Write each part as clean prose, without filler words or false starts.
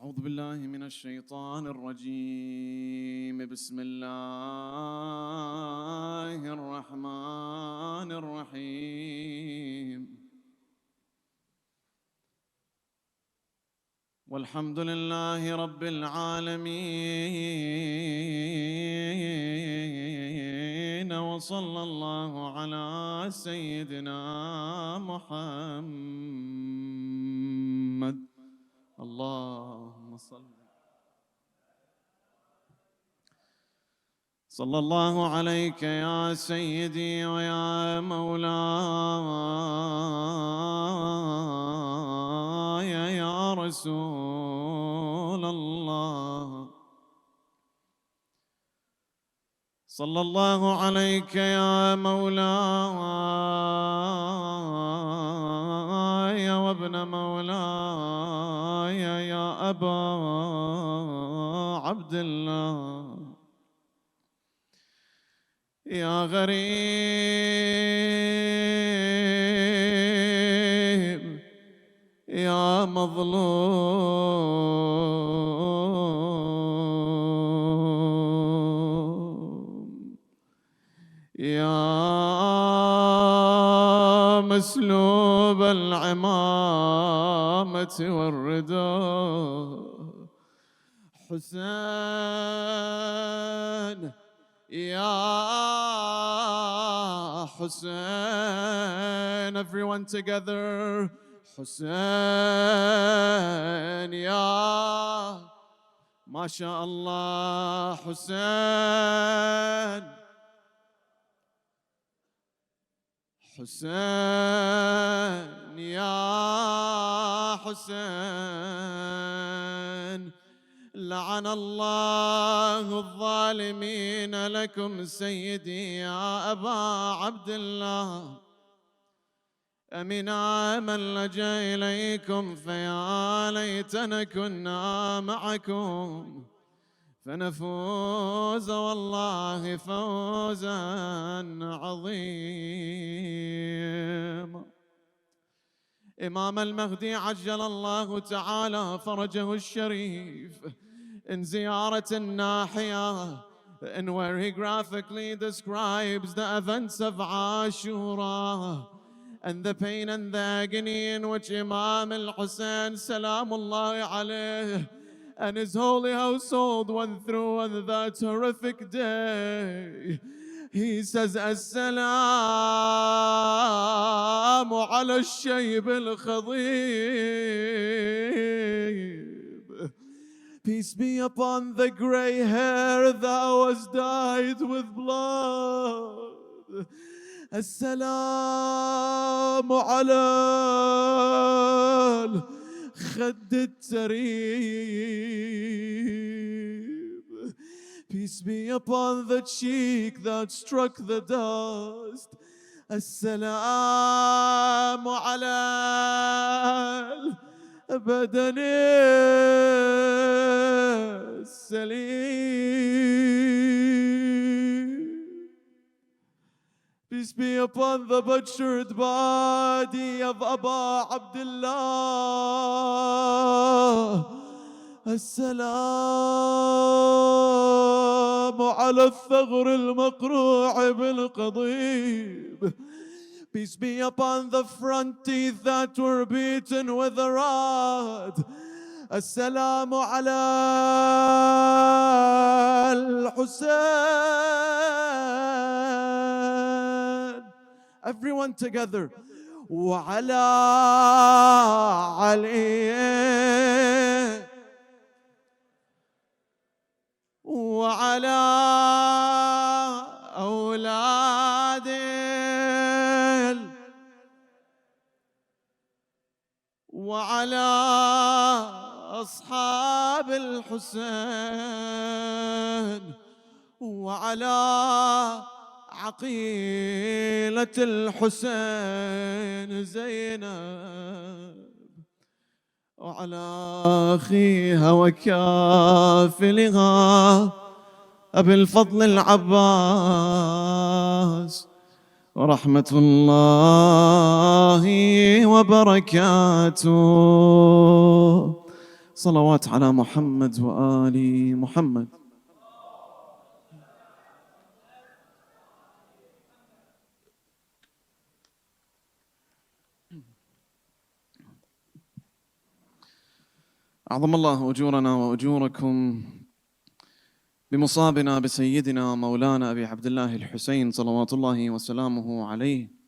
أعوذ بالله من الشيطان الرجيم. بسم الله الرحمن الرحيم. والحمد لله رب العالمين، وصلى الله على سيدنا محمد. اللهم صلى الله عليك يا سيدي ويا مولاي يا رسول الله. صلى الله عليك يا مولاي وابن مولاي يا أبا عبد الله، يا غريب يا مظلوم، يا مسلوب العمامة والرداء، حسين يا حسين. Everyone together. حسين يا ما شاء الله. حسين حسين يا حسين. لعن الله الظالمين لكم سيدي يا أبا عبد الله. أمنا من لجأ إليكم، فيا ليتنا كنا معكم فنفوز والله فوزا عظيما. إمام المهدي عجل الله تعالى فرجه الشريف in زيارة الناحية, and where he graphically describes the events of Ashura and the pain and the agony in which Imam al-Hussein Salamullahi alayh and his holy household went through on that horrific day. He says, As-salamu ala al-shayb al-khadib. Peace be upon the grey hair that was dyed with blood. As-salamu ala al-khadd al-tarib. Peace be upon the cheek that struck the dust. As-salamu ala al-badan al-salim. Peace be upon the butchered body of Aba Abdullah. السلام على الثغر المقروع بالقضيب. Peace be upon the front teeth that were beaten with a rod. السلام على الحسين. Everyone together. وعلى علي وعلى أولاد وعلى أصحاب الحسين وعلى عقيلة الحسين زينب وعلى أخيها وكافلها أبي الفضل العباس ورحمة الله وبركاته. صلوات على محمد وآل محمد. أعظم الله أجورنا وأجوركم بمصابنا بسيدنا مولانا أبي عبد الله الحسين صلوات الله وسلامه عليه،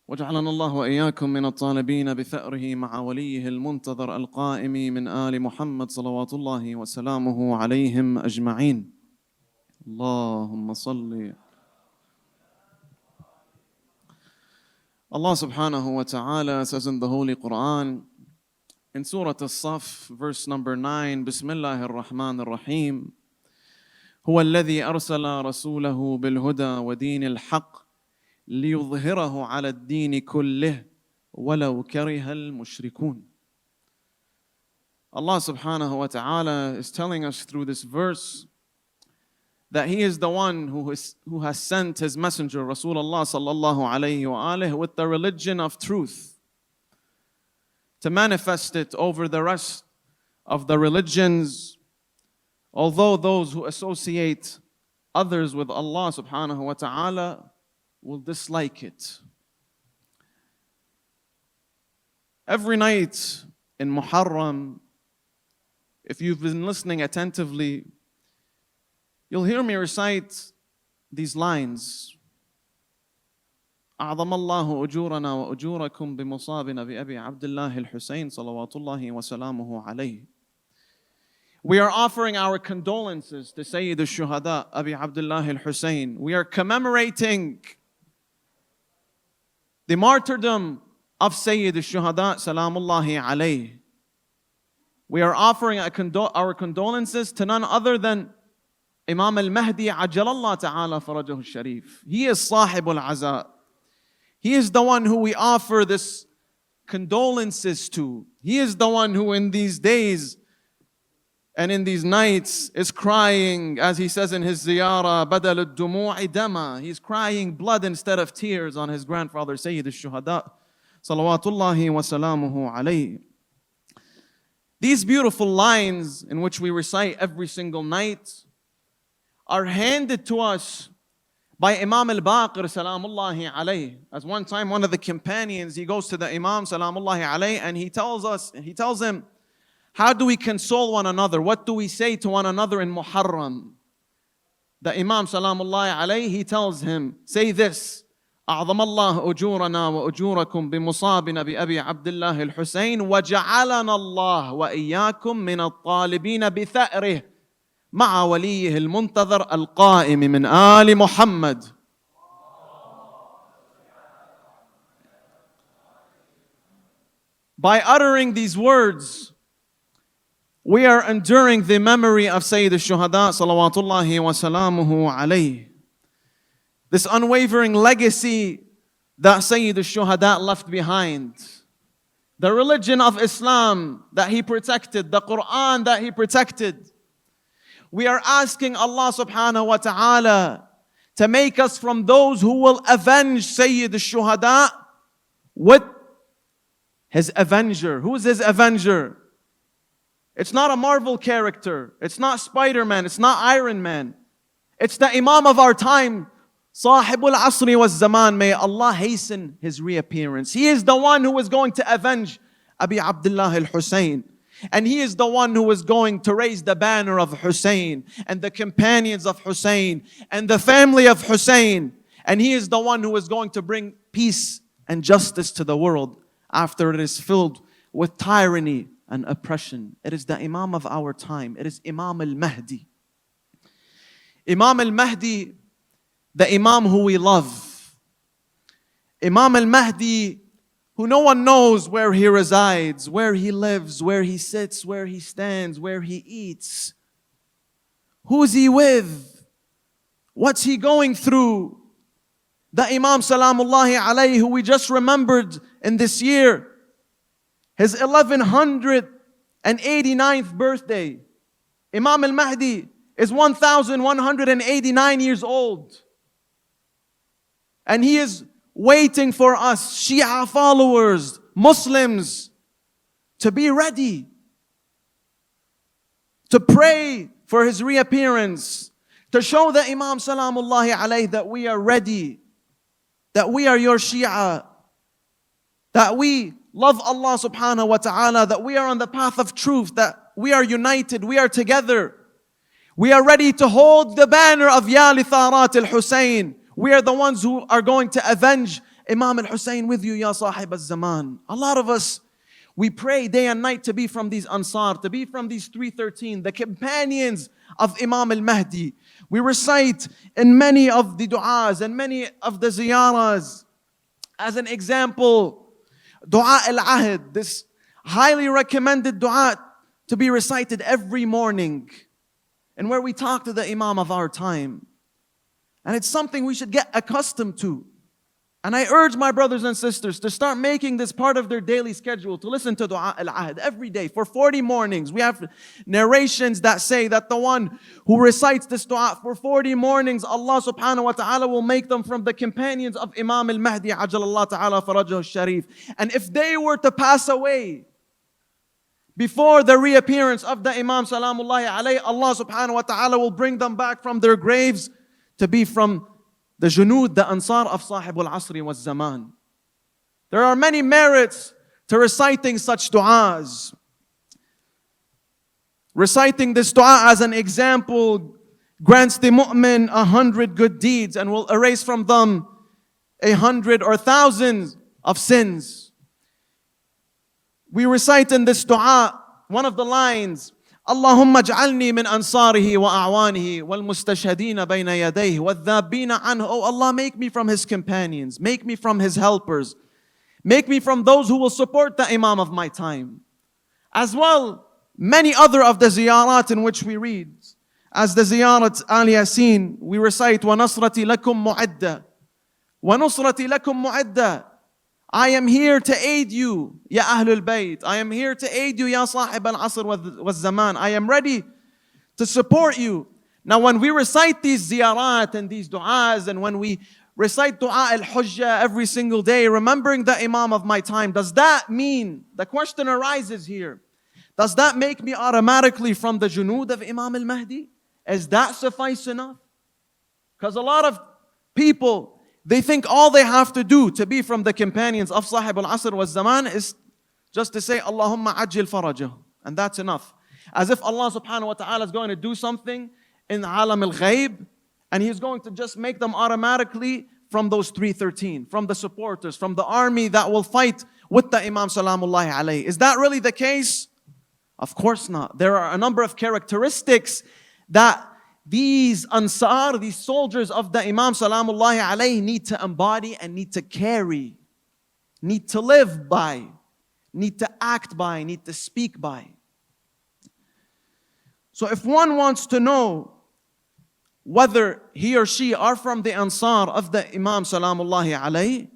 وجعلنا الله وإياكم من الطالبين بثأره مع وليه المنتظر القائم من آل محمد صلوات الله وسلامه عليهم أجمعين. اللهم صل. Allah subhanahu wa ta'ala says in the Holy Quran, in Surah As-Saf, verse number 9, Bismillah ar-Rahman ar-Rahim, هو الذي أرسل رسوله بالهدى ودين الحق ليظهره على الدين كله ولو كره المشركون. Allah subhanahu wa ta'ala is telling us through this verse that He is the one who has sent His messenger Rasulullah sallallahu alayhi wa alihi with the religion of truth to manifest it over the rest of the religions, although those who associate others with Allah subhanahu wa ta'ala will dislike it. Every night in Muharram, if you've been listening attentively, you'll hear me recite these lines. أعظم الله أجورنا وأجوركم بمصابنا بأبي عبد الله الحسين صلوات الله وسلامه عليه. We are offering our condolences to Sayyid al-Shuhada, Abi Abdullah al-Hussein. We are commemorating the martyrdom of Sayyid al-Shuhada, Salamullahi alayh. We are offering our condolences to none other than Imam Al-Mahdi Ajjalallah Ta'ala Farajahu al-Sharif. He is Sahib al-Aza. He is the one who we offer this condolences to. He is the one who in these days and in these nights is crying, as he says in his ziyarah, badal ad-dumu'i dama. He's crying blood instead of tears on his grandfather Sayyid al-Shuhada, salawatullahi wa salamuhu alayhi. These beautiful lines in which we recite every single night are handed to us by Imam al-Baqir salamullahi alayhi. As one time one of the companions, he goes to the Imam salamullahi alayhi and he tells him, how do we console one another? What do we say to one another in Muharram? The Imam salamullahi alayhi, he tells him, say this: أعظم الله أجورنا وأجوركم بمصابنا بأبي عبد الله الحسين وجعلنا الله وإياكم من الطالبين بثأره مع وليه المنتظر القائم من آل محمد. By uttering these words, we are enduring the memory of Sayyid al-Shuhada salawatullahi wa salamuhu alayhi. This unwavering legacy that Sayyid al-Shuhada left behind. The religion of Islam that he protected, the Quran that he protected. We are asking Allah subhanahu wa ta'ala to make us from those who will avenge Sayyid al-Shuhada with his avenger. Who is his avenger? It's not a Marvel character. It's not Spider-Man. It's not Iron Man. It's the Imam of our time, Sahibul Asri wa Zaman. May Allah hasten his reappearance. He is the one who is going to avenge Abi Abdullah al-Hussein. And he is the one who is going to raise the banner of Hussein and the companions of Hussein and the family of Hussein. And he is the one who is going to bring peace and justice to the world after it is filled with tyranny and oppression. It is the Imam of our time. It is Imam Al-Mahdi. Imam Al-Mahdi, the Imam who we love. Imam Al-Mahdi, who no one knows where he resides, where he lives, where he sits, where he stands, where he eats. Who is he with? What's he going through? The Imam Salamullahi alayhi, who we just remembered in this year, his 1189th birthday. Imam al-Mahdi is 1189 years old. And he is waiting for us, Shia followers, Muslims, to be ready. to pray for his reappearance, to show the Imam Salamullahi alayhi that we are ready, that we are your Shia, that we love Allah subhanahu wa ta'ala, that we are on the path of truth, that we are united, we are together. We are ready to hold the banner of Ya li Tharat al-Hussein. We are the ones who are going to avenge Imam al-Hussein with you, Ya Sahib al-Zaman. A lot of us, we pray day and night to be from these Ansar, to be from these 313, the companions of Imam al-Mahdi. We recite in many of the du'as and many of the ziyaras. As an example, Dua al-Ahd, this highly recommended dua to be recited every morning, and where we talk to the Imam of our time. And it's something we should get accustomed to. And I urge my brothers and sisters to start making this part of their daily schedule, to listen to Dua al-Ahd every day for 40 mornings. We have narrations that say that the one who recites this dua for 40 mornings, Allah subhanahu wa ta'ala will make them from the companions of Imam al-Mahdi ajalallah ta'ala farajahu al-sharif. And if they were to pass away before the reappearance of the Imam salamullahi alayhi, Allah subhanahu wa ta'ala will bring them back from their graves to be from the junud, the ansar of Sahibul Asri wa Zaman. There are many merits to reciting such du'as. Reciting this dua as an example grants the mu'min 100 good deeds and will erase from them 100 or thousands of sins. We recite in this dua one of the lines, اللهم اجعلني من أنصاره وأعوانه والمستشهدين بين يديه والذابين عنه. Oh Allah, make me from his companions, make me from his helpers, make me from those who will support the Imam of my time. As well, many other of the ziyarat in which we read, as the ziyarat al-Yasin, we recite وَنَصْرَتِ لَكُمْ مُعِدَّةً وَنُصْرَتِ لَكُمْ مُعِدَّةً. I am here to aid you, Ya Ahlul Bayt. I am here to aid you, Ya Sahib al-Asr wa Zaman. I am ready to support you. Now when we recite these ziyarat and these du'as, and when we recite dua al-Hujjah every single day, remembering the Imam of my time, does that mean, the question arises here, does that make me automatically from the junud of Imam al-Mahdi? Is that suffice enough? Because a lot of people, they think all they have to do to be from the companions of Sahib al-Asr wa Zaman is just to say, Allahumma ajil farajah. And that's enough. As if Allah subhanahu wa ta'ala is going to do something in alam al-ghayb, and He's going to just make them automatically from those 313, from the supporters, from the army that will fight with the Imam salamullahi alayhi. Is that really the case? Of course not. There are a number of characteristics that these Ansar, these soldiers of the Imam salamullahi alayhi need to embody and need to carry, need to live by, need to act by, need to speak by. So if one wants to know whether he or she are from the Ansar of the Imam salamullahi alayhi,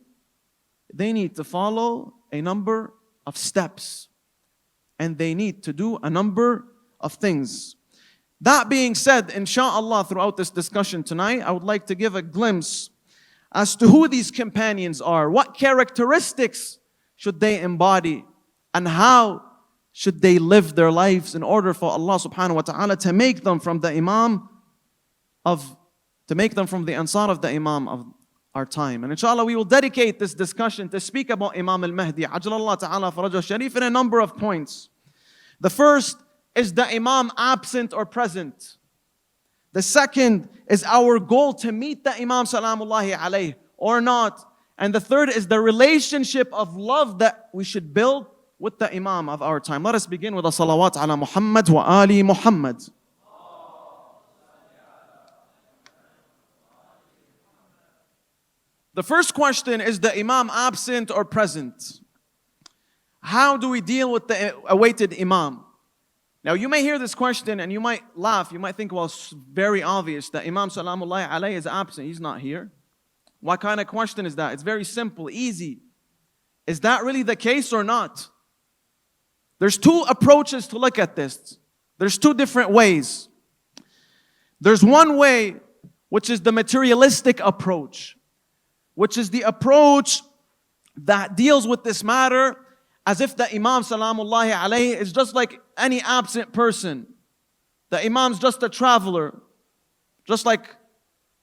they need to follow a number of steps, and they need to do a number of things. That being said, inshallah, throughout this discussion tonight, I would like to give a glimpse as to who these companions are, what characteristics should they embody, and how should they live their lives in order for Allah subhanahu wa ta'ala to make them from the Imam to make them from the Ansar of the Imam of our time. And inshallah, we will dedicate this discussion to speak about Imam al-Mahdi, ajalallah ta'ala farajah sharif, in a number of points. The first is the Imam absent or present. The second is our goal to meet the Imam salamullahi alayhi or not. And the third is the relationship of love that we should build with the Imam of our time. Let us begin with a salawat ala Muhammad wa ali Muhammad. The first question is the Imam absent or present? How do we deal with the awaited Imam? Now you may hear this question and you might laugh. You might think, well, it's very obvious that Imam salamullahi alayhi is absent. He's not here. What kind of question is that? It's very simple, easy. Is that really the case or not? There's two approaches to look at this. There's two different ways. There's one way, which is the materialistic approach, which is the approach that deals with this matter as if the Imam salamullahi alayhi is just like any absent person. The Imam's just a traveler. Just like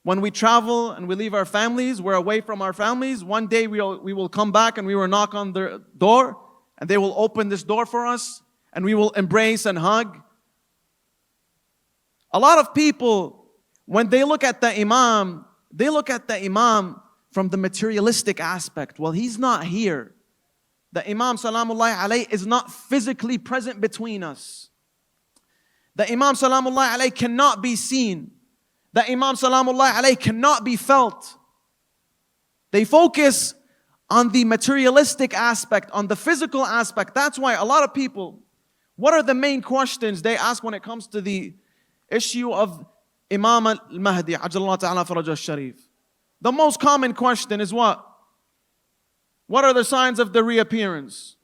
when we travel and we leave our families, we're away from our families. One day we will come back and we will knock on their door and they will open this door for us and we will embrace and hug. A lot of people, when they look at the Imam, they look at the Imam from the materialistic aspect. Well, he's not here. The Imam Salamullahi alayhi is not physically present between us. The Imam Salamullahi alayhi cannot be seen. The Imam Salamullahi alayhi cannot be felt. They focus on the materialistic aspect, on the physical aspect. That's why a lot of people, what are the main questions they ask when it comes to the issue of Imam Al-Mahdi, Ajjallahu ta'ala farajah al-Sharif? The most common question is what? What are the signs of the reappearance?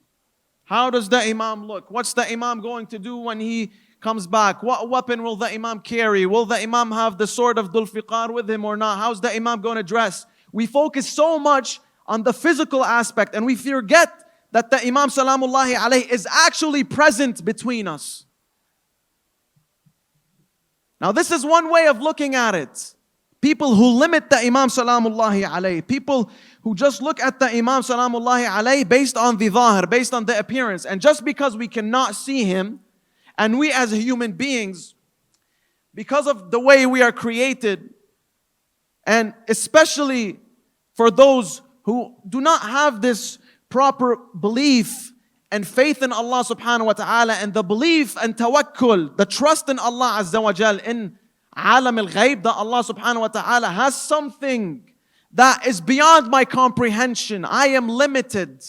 How does the Imam look? What's the Imam going to do when he comes back? What weapon will the Imam carry? Will the Imam have the sword of Dhul Fiqar with him or not? How's the Imam going to dress? We focus so much on the physical aspect and we forget that the Imam Salamullahi alayhi is actually present between us. Now this is one way of looking at it. People who limit the Imam Salamullahi alayhi, people who just look at the Imam Salamullahi alayhi based on the zahir, based on the appearance. And just because we cannot see him, and we as human beings, because of the way we are created, and especially for those who do not have this proper belief and faith in Allah subhanahu wa ta'ala, and the belief and tawakkul, the trust in Allah azza wa jal, in alam al-ghayb, that Allah subhanahu wa ta'ala has something that is beyond my comprehension. I am limited.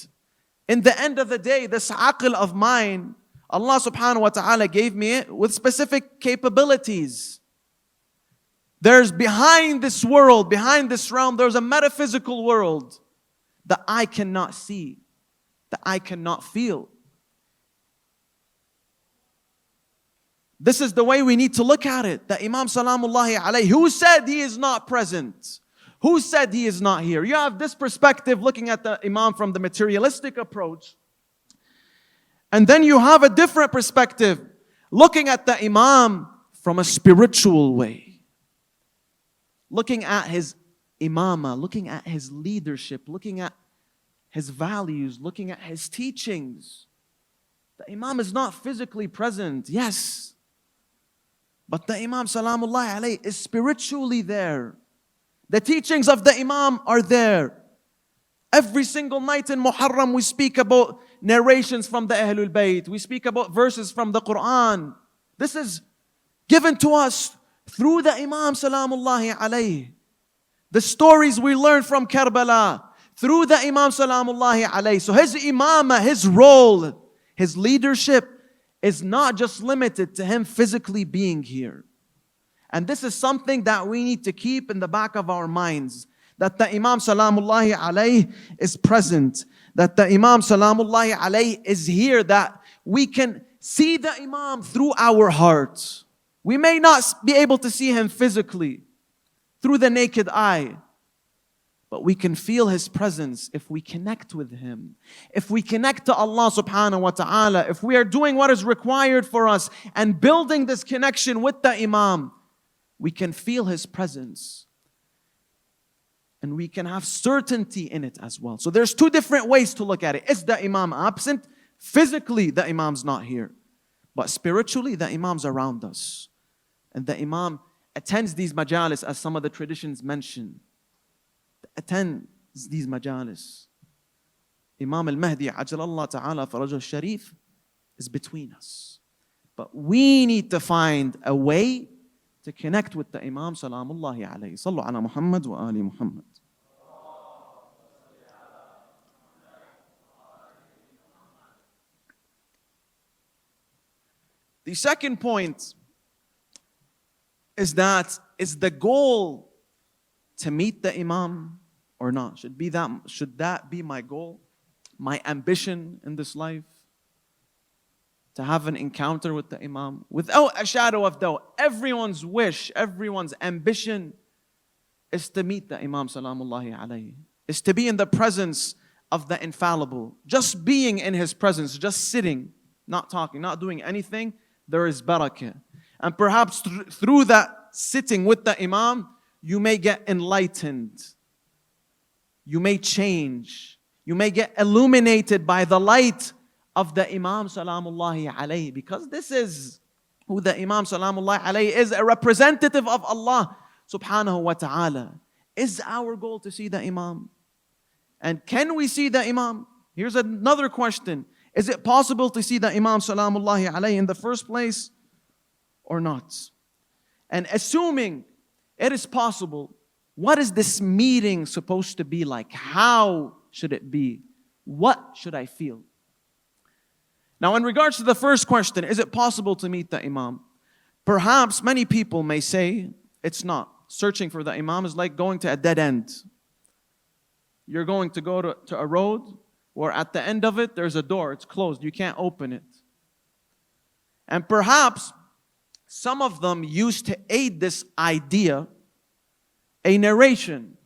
In the end of the day, this aql of mine, Allah subhanahu wa ta'ala gave me it with specific capabilities. There's behind this world, behind this realm, there's a metaphysical world that I cannot see, that I cannot feel. This is the way we need to look at it. The Imam Salamullahi alayhi, who said he is not present? Who said he is not here? You have this perspective looking at the Imam from the materialistic approach. And then you have a different perspective looking at the Imam from a spiritual way. Looking at his imamah, looking at his leadership, looking at his values, looking at his teachings. The Imam is not physically present, yes. But the Imam Salamullahi alayhi is spiritually there. The teachings of the Imam are there. Every single night in Muharram we speak about narrations from the Ahlul Bayt. We speak about verses from the Quran. This is given to us through the Imam Salamullahi alayhi. The stories we learn from Karbala through the Imam Salamullahi alayhi. So his imamah, his role, his leadership is not just limited to him physically being here. And this is something that we need to keep in the back of our minds. That the Imam Salamullahi alayhi is present. That the Imam Salamullahi alayhi is here. That we can see the Imam through our hearts. We may not be able to see him physically through the naked eye. But we can feel his presence if we connect with him. If we connect to Allah subhanahu wa ta'ala. If we are doing what is required for us and building this connection with the Imam, we can feel his presence. And we can have certainty in it as well. So there's two different ways to look at it. Is the Imam absent? Physically, the Imam's not here. But spiritually, the Imam's around us. And the Imam attends these majalis, as some of the traditions mention. Attends these majalis. Imam Al-Mahdi, Ajjalallahu ta'ala farajah al-Sharif, is between us. But we need to find a way to connect with the Imam Salamullahi alayhi. Sallu ala Muhammad wa ali Muhammad. The second point is that, is the goal to meet the Imam or not? Should that be my goal? My ambition in this life? To have an encounter with the Imam? Without a shadow of doubt, everyone's wish, everyone's ambition is to meet the Imam Salamullahi alayhi. Is to be in the presence of the infallible. Just being in his presence, just sitting, not talking, not doing anything, there is barakah. And perhaps through that sitting with the Imam, you may get enlightened. You may change. You may get illuminated by the light of the Imam Salamullahi alayhi. Because this is who the Imam Salamullahi alayhi is, a representative of Allah subhanahu wa ta'ala. Is our goal to see the Imam? And can we see the Imam? Here's another question. Is it possible to see the Imam Salamullahi alayhi in the first place or not? And assuming it is possible, what is this meeting supposed to be like? How should it be? What should I feel? Now, in regards to the first question, is it possible to meet the Imam? Perhaps many people may say it's not. Searching for the Imam is like going to a dead end. You're going to go to a road where at the end of it, there's a door. It's closed. You can't open it. And perhaps some of them used to aid this idea a narration.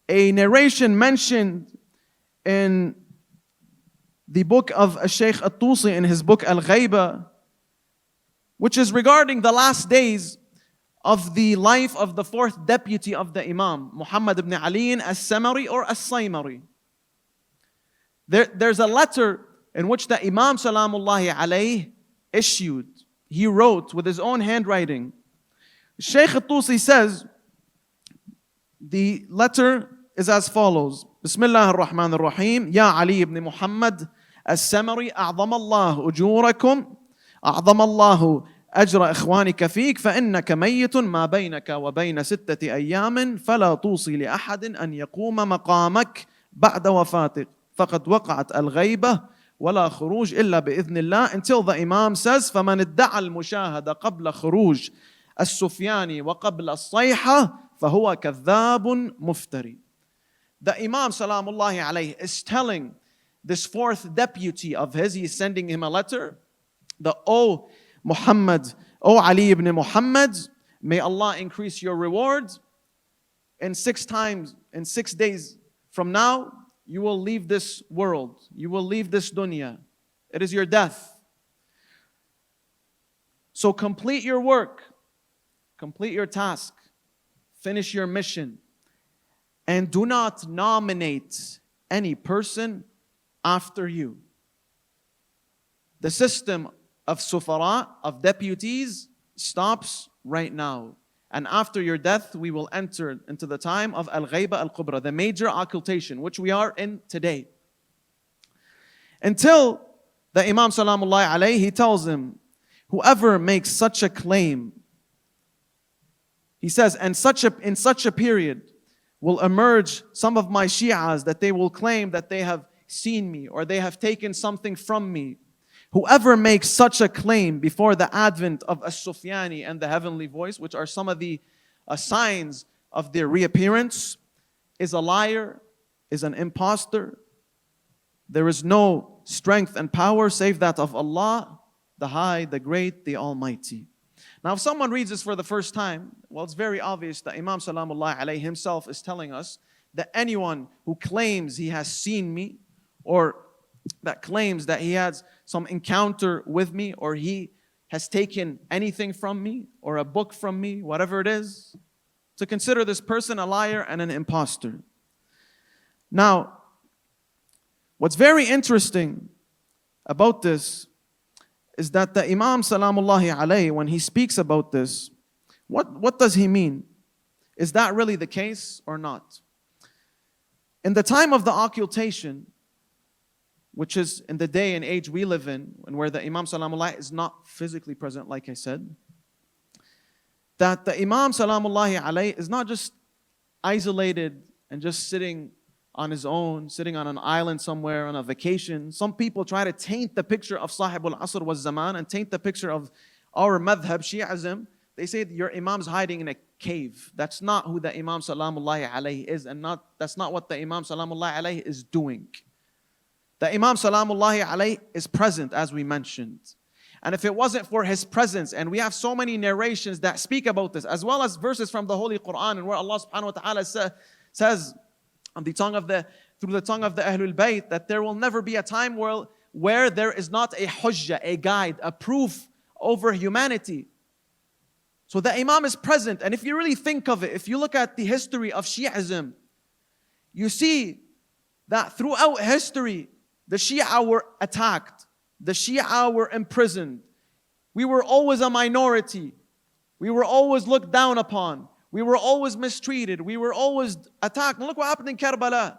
A narration mentioned in the book of Shaikh At-Tusi in his book Al-Ghaiba, which is regarding the last days of the life of the fourth deputy of the Imam, Muhammad ibn Ali as-Samari or as-Saymari. There's a letter in which the Imam Salamullahi alayhi issued. He wrote with his own handwriting. Shaykh At-Tusi says, the letter is as follows. Bismillah ar-Rahman ar-Rahim. Ya Ali ibn Muhammad as-Samari, أعظم الله أجوركم أعظم الله أجر إخوانك فيك فإنك ميت ما بينك وبين 6 أيام فلا توصي لأحد أن يقوم مقامك بعد وفاتك فقد وقعت الغيبة ولا خروج إلا بإذن الله, until the Imam says فمن ادعى المشاهدة قبل خروج السفياني وقبل الصيحة فهو كذاب مفتري. The Imam Salamullahi alayhi is telling this fourth deputy of his, he is sending him a letter, O Muhammad, O Ali ibn Muhammad, may Allah increase your reward. In 6 days from now, you will leave this world. You will leave this dunya. It is your death. So complete your work. Complete your task. Finish your mission. And do not nominate any person after you. The system of sufara, of deputies, stops right now. And after your death, we will enter into the time of Al-Ghaiba Al-Kubra, the major occultation, which we are in today. Until the Imam Salamullahi alayhi, he tells him, whoever makes such a claim, he says, in such a period will emerge some of my Shi'as that they will claim that they have seen me or they have taken something from me. Whoever makes such a claim before the advent of As-Sufyani and the heavenly voice, which are some of the signs of their reappearance, is a liar, is an impostor. There is no strength and power save that of Allah, the High, the Great, the Almighty. Now, if someone reads this for the first time, well, it's very obvious that Imam Salamullahi alayhi himself is telling us that anyone who claims he has seen me, or that claims that he has some encounter with me, or he has taken anything from me, or a book from me, whatever it is, to consider this person a liar and an impostor. Now, what's very interesting about this is that the Imam Salamullahi alayhi, when he speaks about this, what does he mean? Is that really the case or not? In the time of the occultation, which is in the day and age we live in, and where the Imam Salamullahi is not physically present, like I said, that the Imam Salamullahi alayhi is not just isolated and just sitting on his own, sitting on an island somewhere on a vacation. Some people try to taint the picture of Sahib al-Asr wa Zaman and taint the picture of our madhab, Shi'ism. They say that your Imam's hiding in a cave. That's not who the Imam Salamullahi alayhi is, and that's not what the Imam Salamullahi alayhi is doing. The Imam Salamullahi alayhi is present, as we mentioned. And if it wasn't for his presence, and we have so many narrations that speak about this, as well as verses from the Holy Quran, and where Allah subhanahu wa ta'ala says on the tongue of through the tongue of the Ahlul Bayt, that there will never be a time where there is not a hujjah, a guide, a proof over humanity. So the Imam is present. And if you really think of it, if you look at the history of Shi'ism, you see that throughout history, the Shia were attacked. The Shia were imprisoned. We were always a minority. We were always looked down upon. We were always mistreated. We were always attacked. And look what happened in Karbala.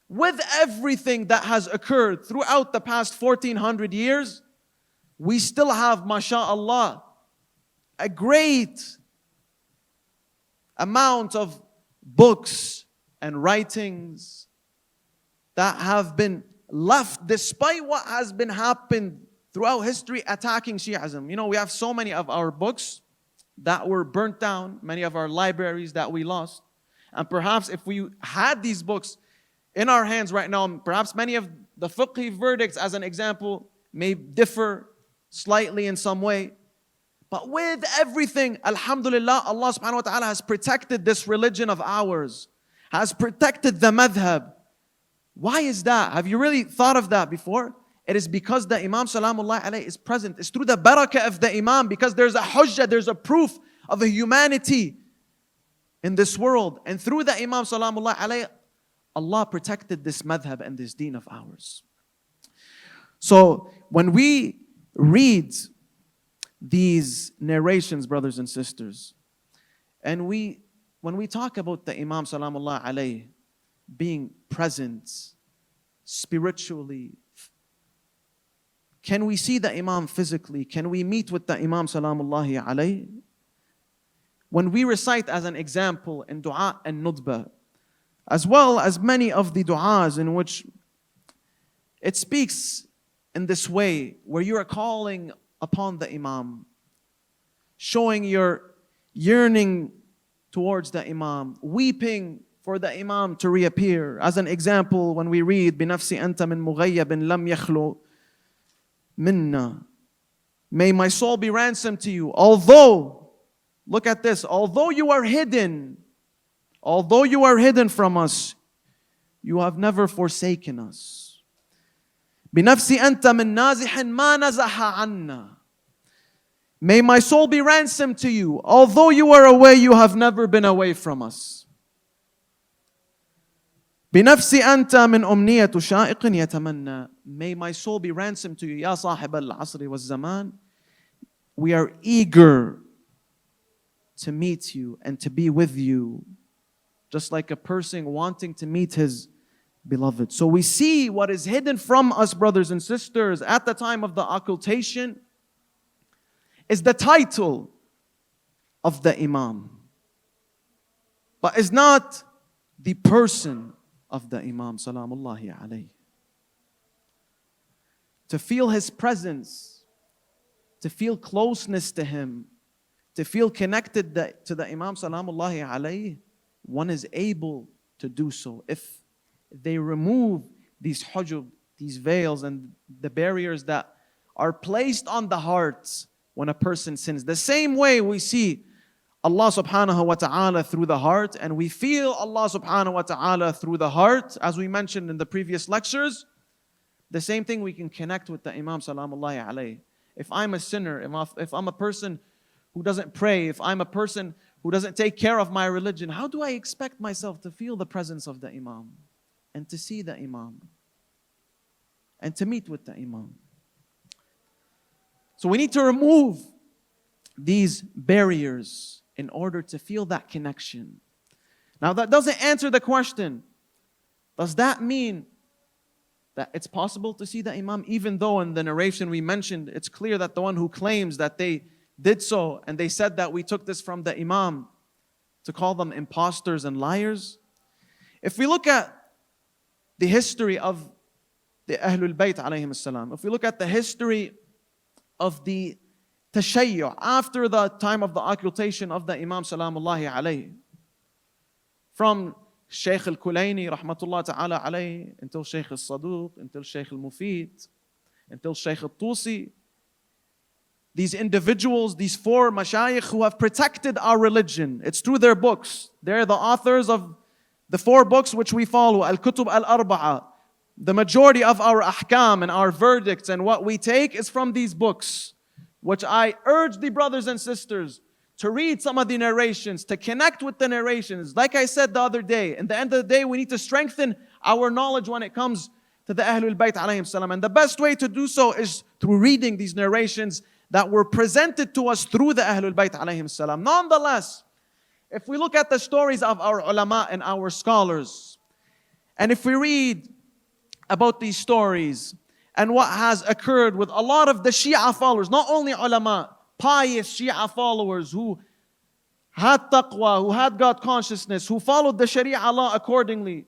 With everything that has occurred throughout the past 1400 years, we still have, mashallah, a great amount of books and writings that have been left despite what has been happened throughout history attacking Shi'ism. You know, we have so many of our books that were burnt down, many of our libraries that we lost. And perhaps if we had these books in our hands right now, perhaps many of the fiqh verdicts, as an example, may differ slightly in some way. But with everything, alhamdulillah, Allah subhanahu wa ta'ala has protected this religion of ours, has protected the madhab. Why is that? Have you really thought of that before? It is because the Imam Salamullah alayhi is present. It's through the barakah of the Imam, because there's a hujjah, there's a proof of a humanity in this world. And through the Imam Salamullah alayhi, Allah protected this madhab and this deen of ours. So when we read these narrations, brothers and sisters, and when we talk about the Imam Salamullah alayhi being present spiritually, can we see the Imam physically? Can we meet with the Imam Salamullahi alayhi? When we recite as an example in dua and nudbah, as well as many of the du'as in which it speaks in this way, where you are calling upon the Imam, showing your yearning towards the Imam, weeping for the Imam to reappear. As an example, when we read بِنَفْسِ أَنْتَ مِن مُغَيَّبٍ لَمْ يَخْلُ minna. May my soul be ransomed to you. Although, look at this, although you are hidden from us, you have never forsaken us. بِنَفْسِ أَنْتَ مِن نَازِحٍ مَا نَزَحَ عَنَّا. May my soul be ransomed to you. Although you are away, you have never been away from us. بنفسي أنت من أمنية شائق يتمنى. May my soul be ransomed to you. يا صاحب العصر والزمان. We are eager to meet you and to be with you, just like a person wanting to meet his beloved. So we see what is hidden from us, brothers and sisters, at the time of the occultation is the title of the Imam, but is not the person of the Imam Salamullahi alayhi. To feel his presence, to feel closeness to him, to feel connected to the Imam Salamullahi alayhi, one is able to do so if they remove these hujub, these veils and the barriers that are placed on the hearts when a person sins. The same way we see Allah subhanahu wa ta'ala through the heart, and we feel Allah subhanahu wa ta'ala through the heart, as we mentioned in the previous lectures. The same thing, we can connect with the Imam Salamullahi alayhi. If I'm a sinner, if I'm a person who doesn't pray, if I'm a person who doesn't take care of my religion, how do I expect myself to feel the presence of the Imam and to see the Imam and to meet with the Imam? So we need to remove these barriers in order to feel that connection. Now that doesn't answer the question. Does that mean that it's possible to see the Imam, even though in the narration we mentioned, it's clear that the one who claims that they did so and they said that we took this from the Imam, to call them imposters and liars? If we look at the history of the Ahlul Bayt alayhim salam, if we look at the history of the Tashayyu' after the time of the occultation of the Imam Salamullahi alayhi, from Shaykh al-Kulayni rahmatullah ta'ala alayhi, until Shaykh al-Saduq, until Shaykh al-Mufid, until Shaykh al-Tusi, these individuals, these four mashayikh who have protected our religion, it's through their books. They're the authors of the four books which we follow, al-Kutub al-Arba'a. The majority of our ahkam and our verdicts and what we take is from these books. which I urge the brothers and sisters to read some of the narrations, to connect with the narrations. Like I said the other day, in the end of the day, we need to strengthen our knowledge when it comes to the Ahlul Bayt alayhim salam. And the best way to do so is through reading these narrations that were presented to us through the Ahlul Bayt alayhim salam. Nonetheless, if we look at the stories of our ulama and our scholars, and if we read about these stories and what has occurred with a lot of the Shia followers, not only ulama, pious Shia followers who had taqwa, who had God consciousness, who followed the Sharia law accordingly,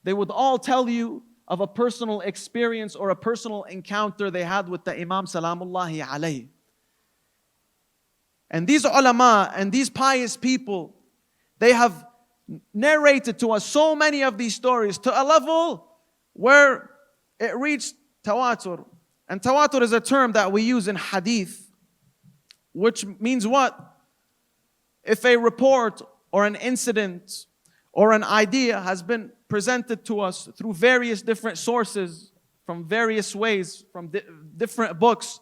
they would all tell you of a personal experience or a personal encounter they had with the Imam Salamullahi alayhi. And these ulama and these pious people, they have narrated to us so many of these stories to a level where it reached tawatur. And tawatur is a term that we use in hadith, which means what? If a report or an incident or an idea has been presented to us through various different sources, from various ways, from different books,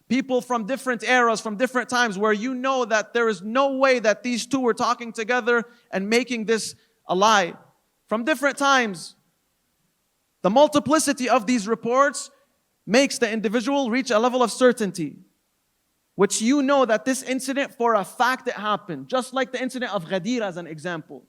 people from different eras, from different times, where you know that there is no way that these two were talking together and making this a lie. From different times, the multiplicity of these reports makes the individual reach a level of certainty, which you know that this incident for a fact it happened. Just like the incident of Ghadir as an example.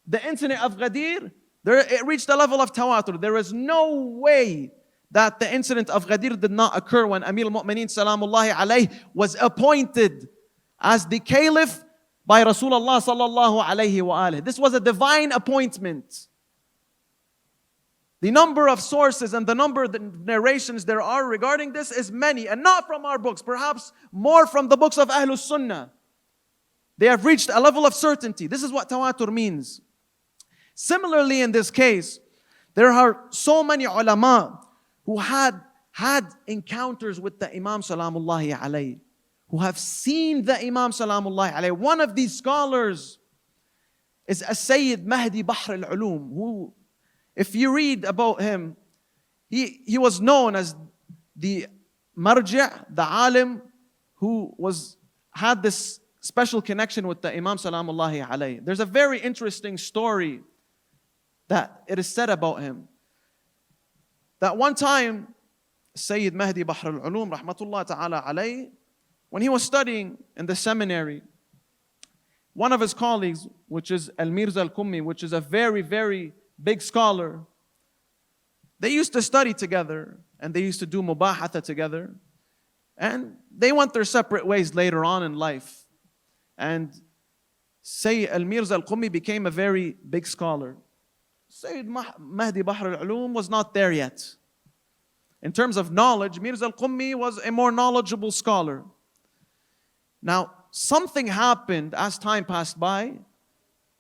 The incident of Ghadir, it reached a level of tawatur. There is no way that the incident of Ghadir did not occur when Amir al-Mu'mineen Salamullahi alayhi was appointed as the caliph by Rasulullah sallallahu alayhi wa alihi. This was a divine appointment. The number of sources and the number of the narrations there are regarding this is many, and not from our books, perhaps more from the books of Ahlul Sunnah. They have reached a level of certainty. This is what tawatur means. Similarly, in this case, there are so many ulama who had encounters with the Imam Salamullahi alayhi, who have seen the Imam Salamullahi alayhi. One of these scholars is Sayyid Mahdi Bahr al-Ulum, who, if you read about him, he was known as the marji', the alim, who had this special connection with the Imam Salamullahi alayhi. There's a very interesting story that it is said about him. That one time, Sayyid Mahdi Bahr al-Ulum, rahmatullah ta'ala alayhi, when he was studying in the seminary, one of his colleagues, which is Al-Mirza al-Qummi, which is a very, very big scholar, they used to study together and they used to do mubahatha together, and they went their separate ways later on in life. And Sayyid Al-Mirza al-Qummi became a very big scholar. Sayyid Mahdi Bahr al-Ulum was not there yet. In terms of knowledge, Mirza al-Qummi was a more knowledgeable scholar. Now, something happened as time passed by.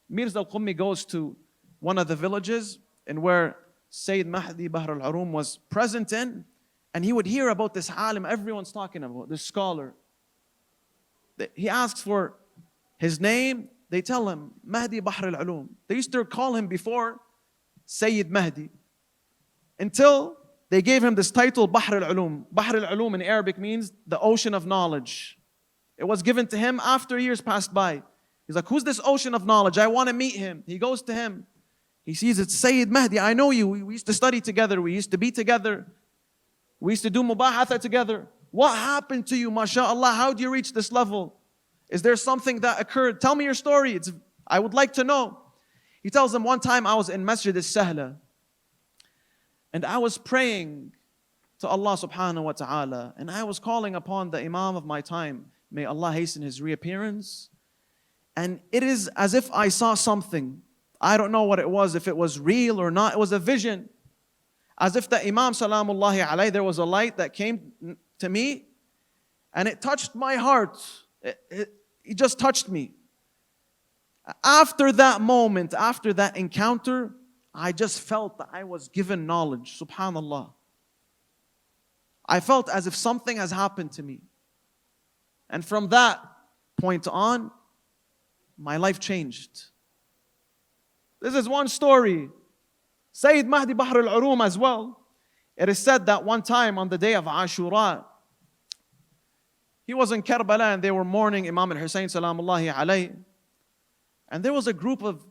Mirza al-Qummi goes to one of the villages in where Sayyid Mahdi Bahr al-Ulum was present in, and he would hear about this alim everyone's talking about, this scholar. He asks for his name, they tell him, Mahdi Bahr al-Ulum. They used to call him before Sayyid Mahdi, until they gave him this title, Bahr al-Ulum. Bahr al-Ulum in Arabic means the ocean of knowledge. It was given to him after years passed by. He's like, who's this ocean of knowledge? I want to meet him. He goes to him. He sees it's Sayyid Mahdi. I know you. We used to study together. We used to be together. We used to do mubahatha together. What happened to you, mashallah? How do you reach this level? Is there something that occurred? Tell me your story. I would like to know. He tells him, one time I was in Masjid al-Sahla, and I was praying to Allah subhanahu wa ta'ala, and I was calling upon the Imam of my time. May Allah hasten his reappearance. And it is as if I saw something. I don't know what it was, if it was real or not. It was a vision. As if the Imam Salamullahi alayhi, there was a light that came to me, and it touched my heart. It just touched me. After that moment, after that encounter, I just felt that I was given knowledge. Subhanallah. I felt as if something has happened to me. And from that point on, my life changed. This is one story. Sayyid Mahdi Bahr al-Ulum as well. It is said that one time on the day of Ashura, He was in Karbala and they were mourning Imam al-Hussein salamullahi alayhi. And there was a group of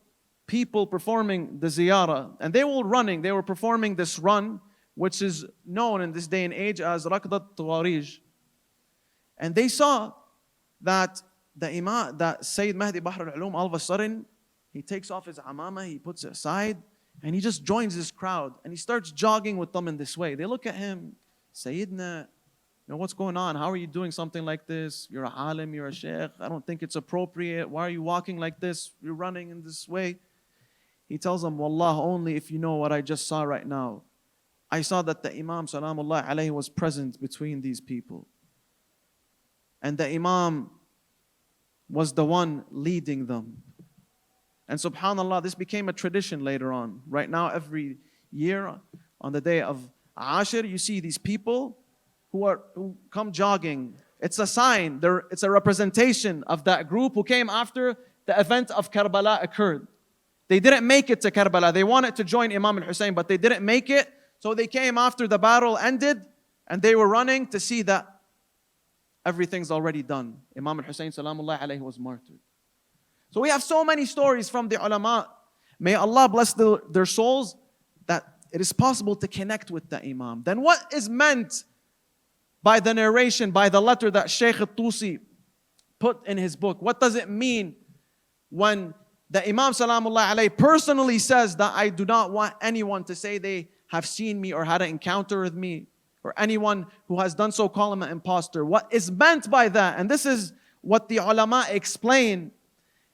people performing the ziyarah. And they were running, they were performing this run, which is known in this day and age as Raqdat Tawarij. And they saw that the Imam, that Sayyid Mahdi Bahr al-Ulum, all of a sudden, he takes off his amama, he puts it aside, and he just joins this crowd. And he starts jogging with them in this way. They look at him, Sayyidina, what's going on? How are you doing something like this? You're a alim, you're a sheikh. I don't think it's appropriate. Why are you walking like this? You're running in this way. He tells them, Wallah, only if you know what I just saw right now. I saw that the Imam Salamullah alayhi was present between these people. And the Imam was the one leading them. And subhanAllah, this became a tradition later on. Right now, every year on the day of Ashir, you see these people who come jogging. It's a sign, it's a representation of that group who came after the event of Karbala occurred. They didn't make it to Karbala. They wanted to join Imam al-Hussein, but they didn't make it. So they came after the battle ended, and they were running to see that everything's already done. Imam al-Hussein salamullah alayhi was martyred. So we have so many stories from the ulama. May Allah bless their souls that it is possible to connect with the Imam. Then what is meant by the narration, by the letter that Shaykh al-Tusi put in his book? What does it mean when the Imam salamullah alayhi personally says that I do not want anyone to say they have seen me or had an encounter with me, or anyone who has done so call him an imposter? What is meant by that, and this is what the ulama explain,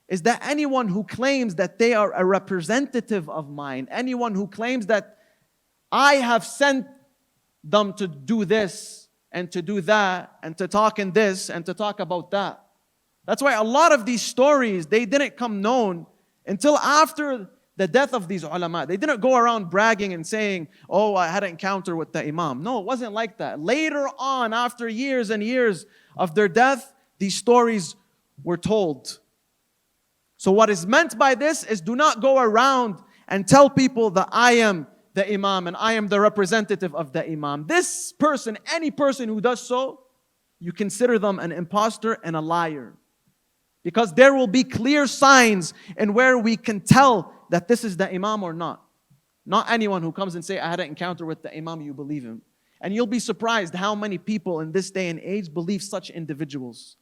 is that anyone who claims that they are a representative of mine, anyone who claims that I have sent them to do this and to do that and to talk in this and to talk about that. That's why a lot of these stories, they didn't come known until after the death of these ulama. They didn't go around bragging and saying, oh, I had an encounter with the Imam. No, it wasn't like that. Later on, after years and years of their death, these stories were told. So what is meant by this is, do not go around and tell people that I am the Imam and I am the representative of the Imam. This person, any person who does so, you consider them an imposter and a liar. Because there will be clear signs in where we can tell that this is the Imam or not. Not anyone who comes and say, I had an encounter with the Imam, you believe him. And you'll be surprised how many people in this day and age believe such individuals.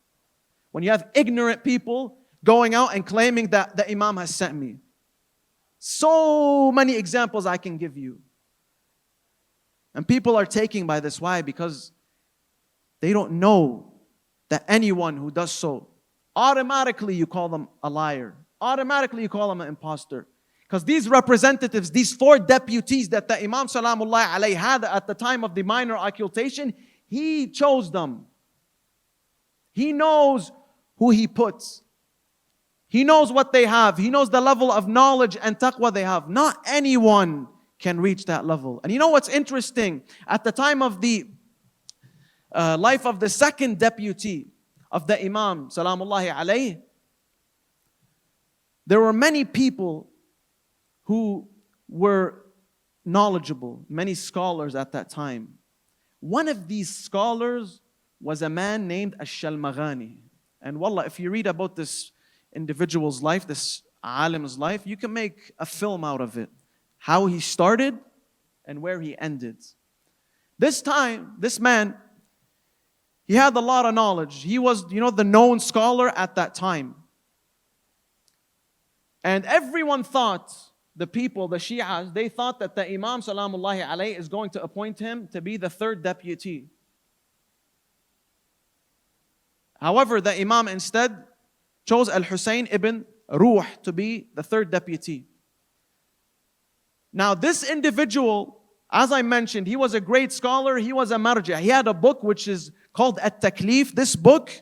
When you have ignorant people going out and claiming that the Imam has sent me. So many examples I can give you. And people are taken by this. Why? Because they don't know that anyone who does so, automatically you call them a liar. Automatically you call them an imposter. Because these representatives, these 4 deputies that the Imam Salamullah alayhi had at the time of the minor occultation, he chose them. He knows who he puts. He knows what they have. He knows the level of knowledge and taqwa they have. Not anyone can reach that level. And you know what's interesting? At the time of the life of the 2nd deputy of the Imam Salamullahi alayhi, there were many people who were knowledgeable, many scholars at that time. One of these scholars was a man named Ash-Shalmaghani. And wallah, if you read about this individual's life, this alim's life, you can make a film out of it. How he started and where he ended. This man, he had a lot of knowledge. He was, the known scholar at that time. And everyone thought, the people, the Shi'as, they thought that the Imam Salamullahi alayhi is going to appoint him to be the 3rd deputy. However, the Imam instead chose Al-Hussein ibn Ruh to be the 3rd deputy. Now this individual, as I mentioned, he was a great scholar, he was a marja. He had a book which is called At-Taklif. This book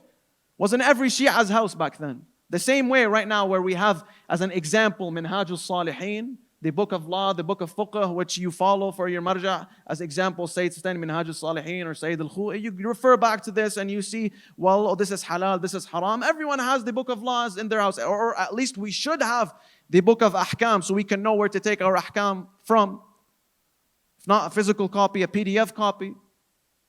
was in every Shi'a's house back then. The same way right now where we have as an example Minhaj al-Salihin, the book of law, the book of fiqh, which you follow for your marja. As example, Sayyid Sistani Minhaj al-Salihin or Sayyid al-Khu'i. You refer back to this and you see, this is halal, this is haram. Everyone has the book of laws in their house. Or at least we should have the book of ahkam so we can know where to take our ahkam from. If not a physical copy, a PDF copy.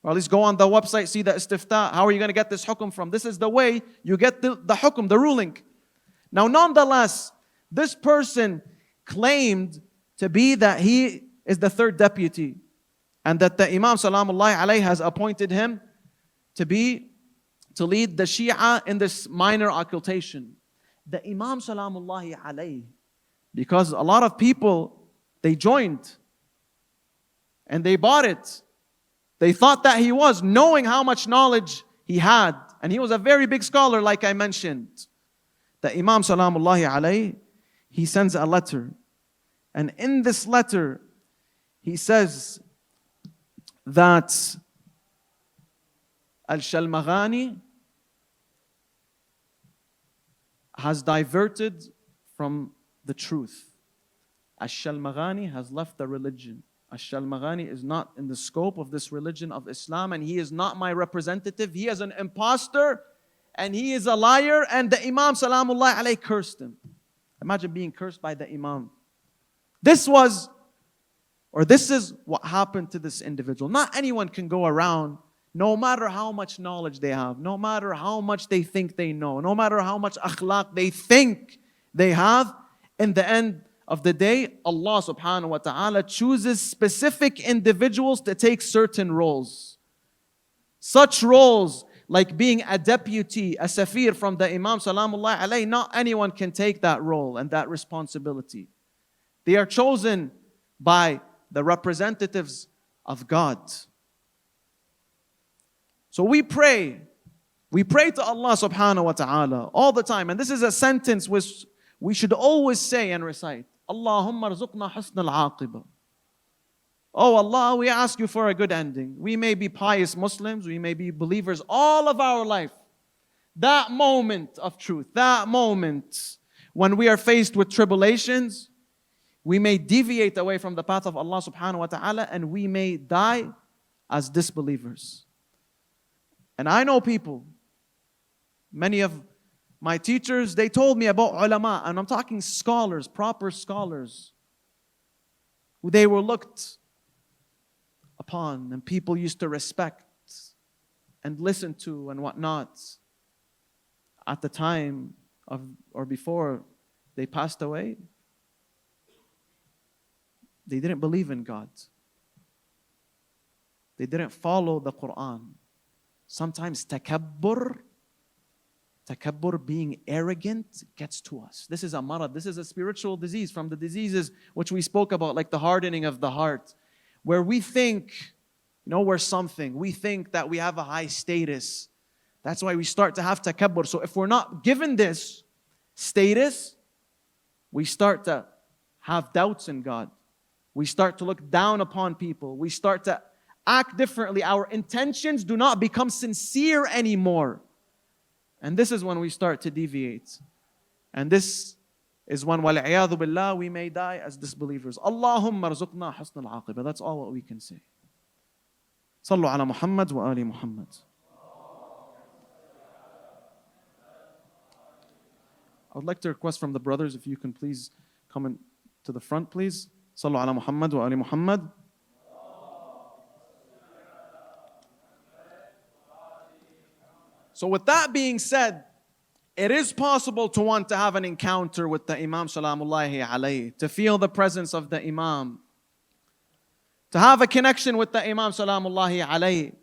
Or at least go on the website, see the istifta. How are you going to get this hukum from? This is the way you get the hukum, the ruling. Now, nonetheless, this person claimed to be that he is the third deputy and that the Imam Salamullahi alayhi has appointed him to lead the Shia in this minor occultation. The Imam Salamullahi alayhi, because a lot of people, they joined and they bought it. They thought that he was, knowing how much knowledge he had. And he was a very big scholar, like I mentioned. The Imam Salamullahi alayhi, he sends a letter. And in this letter, he says that Al-Shalmaghani has diverted from the truth. Al-Shalmaghani has left the religion. Al-Shalmaghani is not in the scope of this religion of Islam, and he is not my representative. He is an impostor and he is a liar, and the Imam Salamullahi alayhi cursed him. Imagine being cursed by the Imam. This is what happened to this individual. Not anyone can go around, no matter how much knowledge they have, no matter how much they think they know, no matter how much akhlaq they think they have, in the end of the day, Allah subhanahu wa ta'ala chooses specific individuals to take certain roles. Such roles like being a deputy, a safir from the Imam Salamullahi alayhi, not anyone can take that role and that responsibility. They are chosen by the representatives of God. So we pray to Allah subhanahu wa ta'ala all the time. And this is a sentence which we should always say and recite. Allahumma rzuqna husn al-aqiba. Oh Allah, we ask you for a good ending. We may be pious Muslims, we may be believers all of our life. That moment of truth, that moment when we are faced with tribulations, we may deviate away from the path of Allah subhanahu wa ta'ala, and we may die as disbelievers. And I know people, many of my teachers, they told me about ulama, and I'm talking scholars, proper scholars, who they were looked upon and people used to respect and listen to and whatnot. At the time of, or before they passed away, they didn't believe in God. They didn't follow the Quran. Sometimes takabbur, being arrogant, gets to us. This is a marad, this is a spiritual disease from the diseases which we spoke about, like the hardening of the heart, where we think, we're something. We think that we have a high status. That's why we start to have takabbur. So if we're not given this status, we start to have doubts in God. We start to look down upon people. We start to act differently. Our intentions do not become sincere anymore. And this is when we start to deviate. And this is when, wal-'iyadhu billah, we may die as disbelievers. Allahumma rzuqna husn al-aqiba. That's all what we can say. Sallu ala Muhammad wa ali Muhammad. I would like to request from the brothers, if you can please come in to the front, please. Sallu ala Muhammad wa ali Muhammad. So with that being said, it is possible to want to have an encounter with the Imam Salamullahi alayhi, to feel the presence of the Imam, to have a connection with the Imam Salamullahi alayhi.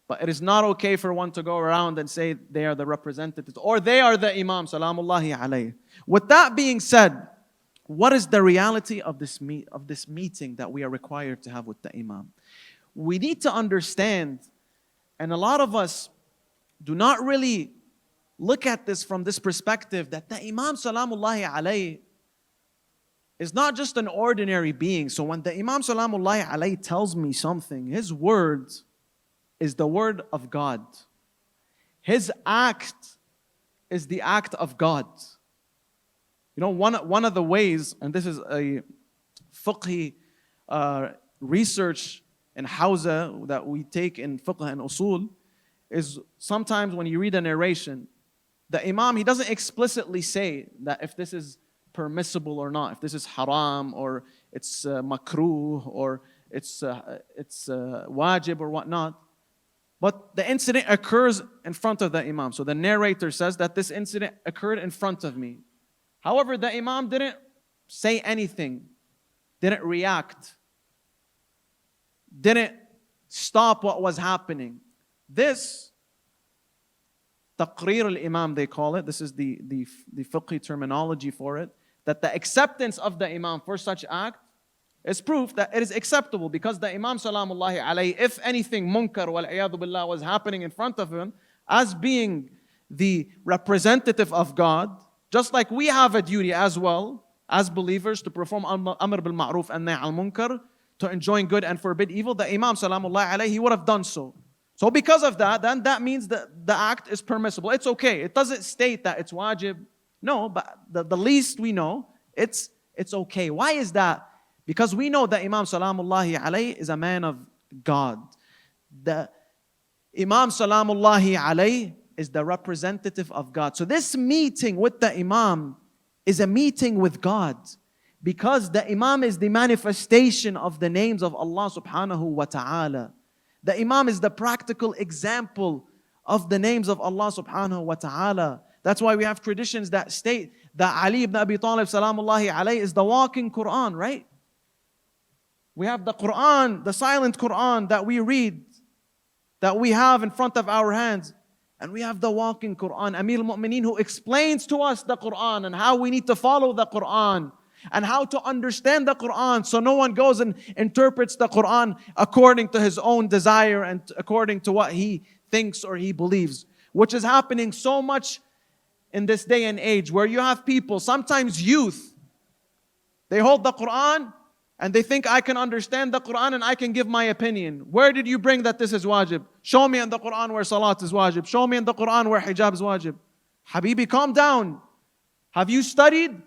But it is not okay for one to go around and say they are the representatives or they are the Imam Salamullahi alayhi. With that being said, what is the reality of this meeting that we are required to have with the Imam? We need to understand, and a lot of us do not really look at this from this perspective, that the Imam Salamullahi alayhi is not just an ordinary being. So when the Imam Salamullahi alayhi tells me something, his word is the word of God. His act is the act of God. One of the ways, and this is a fiqhi research in Hawza that we take in fiqh and usul, is sometimes when you read a narration, the Imam, he doesn't explicitly say that if this is permissible or not, if this is haram or it's makruh or it's wajib or whatnot. But the incident occurs in front of the Imam. So the narrator says that this incident occurred in front of me. However, the Imam didn't say anything, didn't react, didn't stop what was happening. This, taqreer al-Imam they call it, this is the fiqh terminology for it, that the acceptance of the Imam for such act is proof that it is acceptable, because the Imam salamullahi alayhi, if anything munkar wal iyadu billah was happening in front of him, as being the representative of God, just like we have a duty as well as believers to perform amr bil ma'ruf and nahy al munkar, to enjoin good and forbid evil, the Imam salamullahi alayhi, he would have done so. So because of that, then that means that the act is permissible. It's okay. It doesn't state that it's wajib. No, but the least we know, it's okay. Why is that? Because we know that Imam salamullahi alayhi is a man of God. The Imam salamullahi alayhi is the representative of God. So this meeting with the Imam is a meeting with God, because the Imam is the manifestation of the names of Allah subhanahu wa ta'ala. The Imam is the practical example of the names of Allah subhanahu wa ta'ala. That's why we have traditions that state that Ali ibn Abi Talib salamullahi alayhi is the walking Quran, right? We have the Quran, the silent Quran that we read, that we have in front of our hands. And we have the walking Quran, Amir al-Mu'mineen, who explains to us the Quran and how we need to follow the Quran and how to understand the Quran, so no one goes and interprets the Quran according to his own desire and according to what he thinks or he believes, which is happening so much in this day and age, where you have people, sometimes youth, they hold the Quran and they think, I can understand the Quran and I can give my opinion. Where did you bring that this is wajib? Show me in the Quran where salat is wajib. Show me in the Quran where hijab is wajib. Habibi, calm down. Have you studied?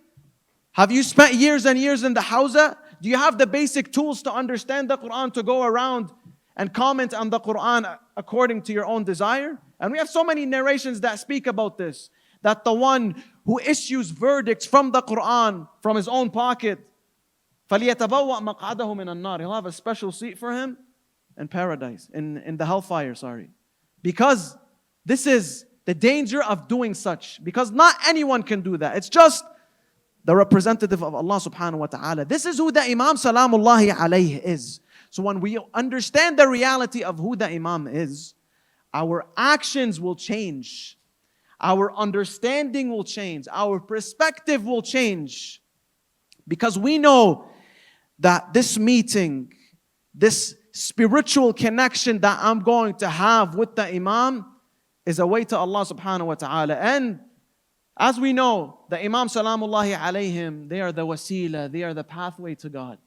Have you spent years and years in the hawza? Do you have the basic tools to understand the Quran, to go around and comment on the Quran according to your own desire? And we have so many narrations that speak about this, that the one who issues verdicts from the Quran, from his own pocket, فَلْيَتَبَوَّأْ مَقْعَدَهُ مِنَ النَّارِ, he'll have a special seat for him in paradise, in the hellfire, Because this is the danger of doing such. Because not anyone can do that. It's just the representative of Allah subhanahu wa ta'ala. This is who the Imam salamullahi alayhi is. So when we understand the reality of who the Imam is, our actions will change. Our understanding will change. Our perspective will change. Because we know that this meeting, this spiritual connection that I'm going to have with the Imam is a way to Allah subhanahu wa ta'ala. And as we know, the Imam salamullahi alayhim, they are the wasila, they are the pathway to God.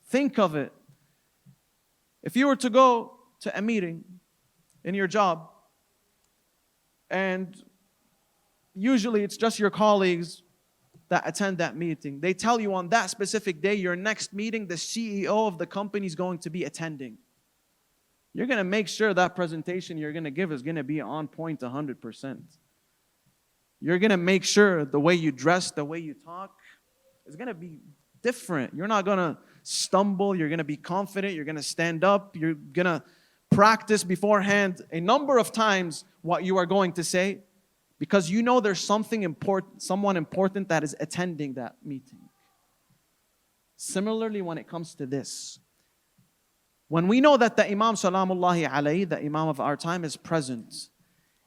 Think of it. If you were to go to a meeting in your job, and usually it's just your colleagues that attend that meeting. They tell you on that specific day, your next meeting, the CEO of the company is going to be attending. You're going to make sure that presentation you're going to give is going to be on point 100%. You're going to make sure the way you dress, the way you talk is going to be different. You're not going to stumble. You're going to be confident. You're going to stand up. You're going to practice beforehand a number of times what you are going to say, because you know there's something important, someone important that is attending that meeting. Similarly, when it comes to this, when we know that the Imam salamullahi alayhi, the Imam of our time, is present,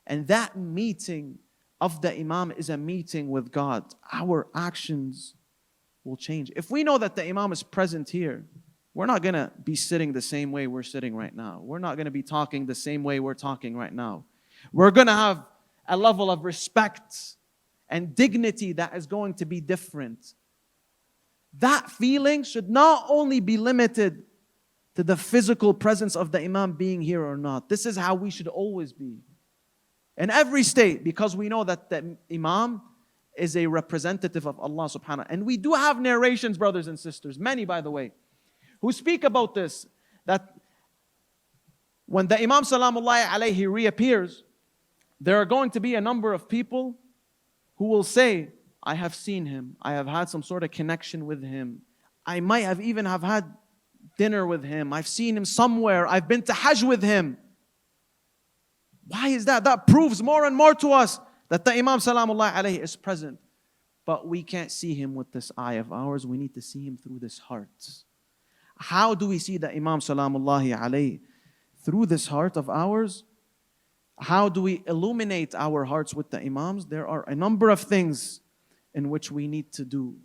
and that meeting of the Imam is a meeting with God, our actions will change. If we know that the Imam is present here, we're not going to be sitting the same way we're sitting right now. We're not going to be talking the same way we're talking right now. We're going to have a level of respect and dignity that is going to be different. That feeling should not only be limited to the physical presence of the Imam being here or not. This is how we should always be. In every state, because we know that the Imam is a representative of Allah subhanahu wa ta'ala. And we do have narrations, brothers and sisters, many by the way, who speak about this, that when the Imam salamullahi alayhi reappears, there are going to be a number of people who will say, I have seen him, I have had some sort of connection with him, I might have even have had dinner with him. I've seen him somewhere. I've been to Hajj with him. Why is that? That proves more and more to us that the Imam Salamullah alayhi is present. But we can't see him with this eye of ours. We need to see him through this heart. How do we see the Imam Salamullahi alayhi? Through this heart of ours. How do we illuminate our hearts with the Imams? There are a number of things in which we need to do.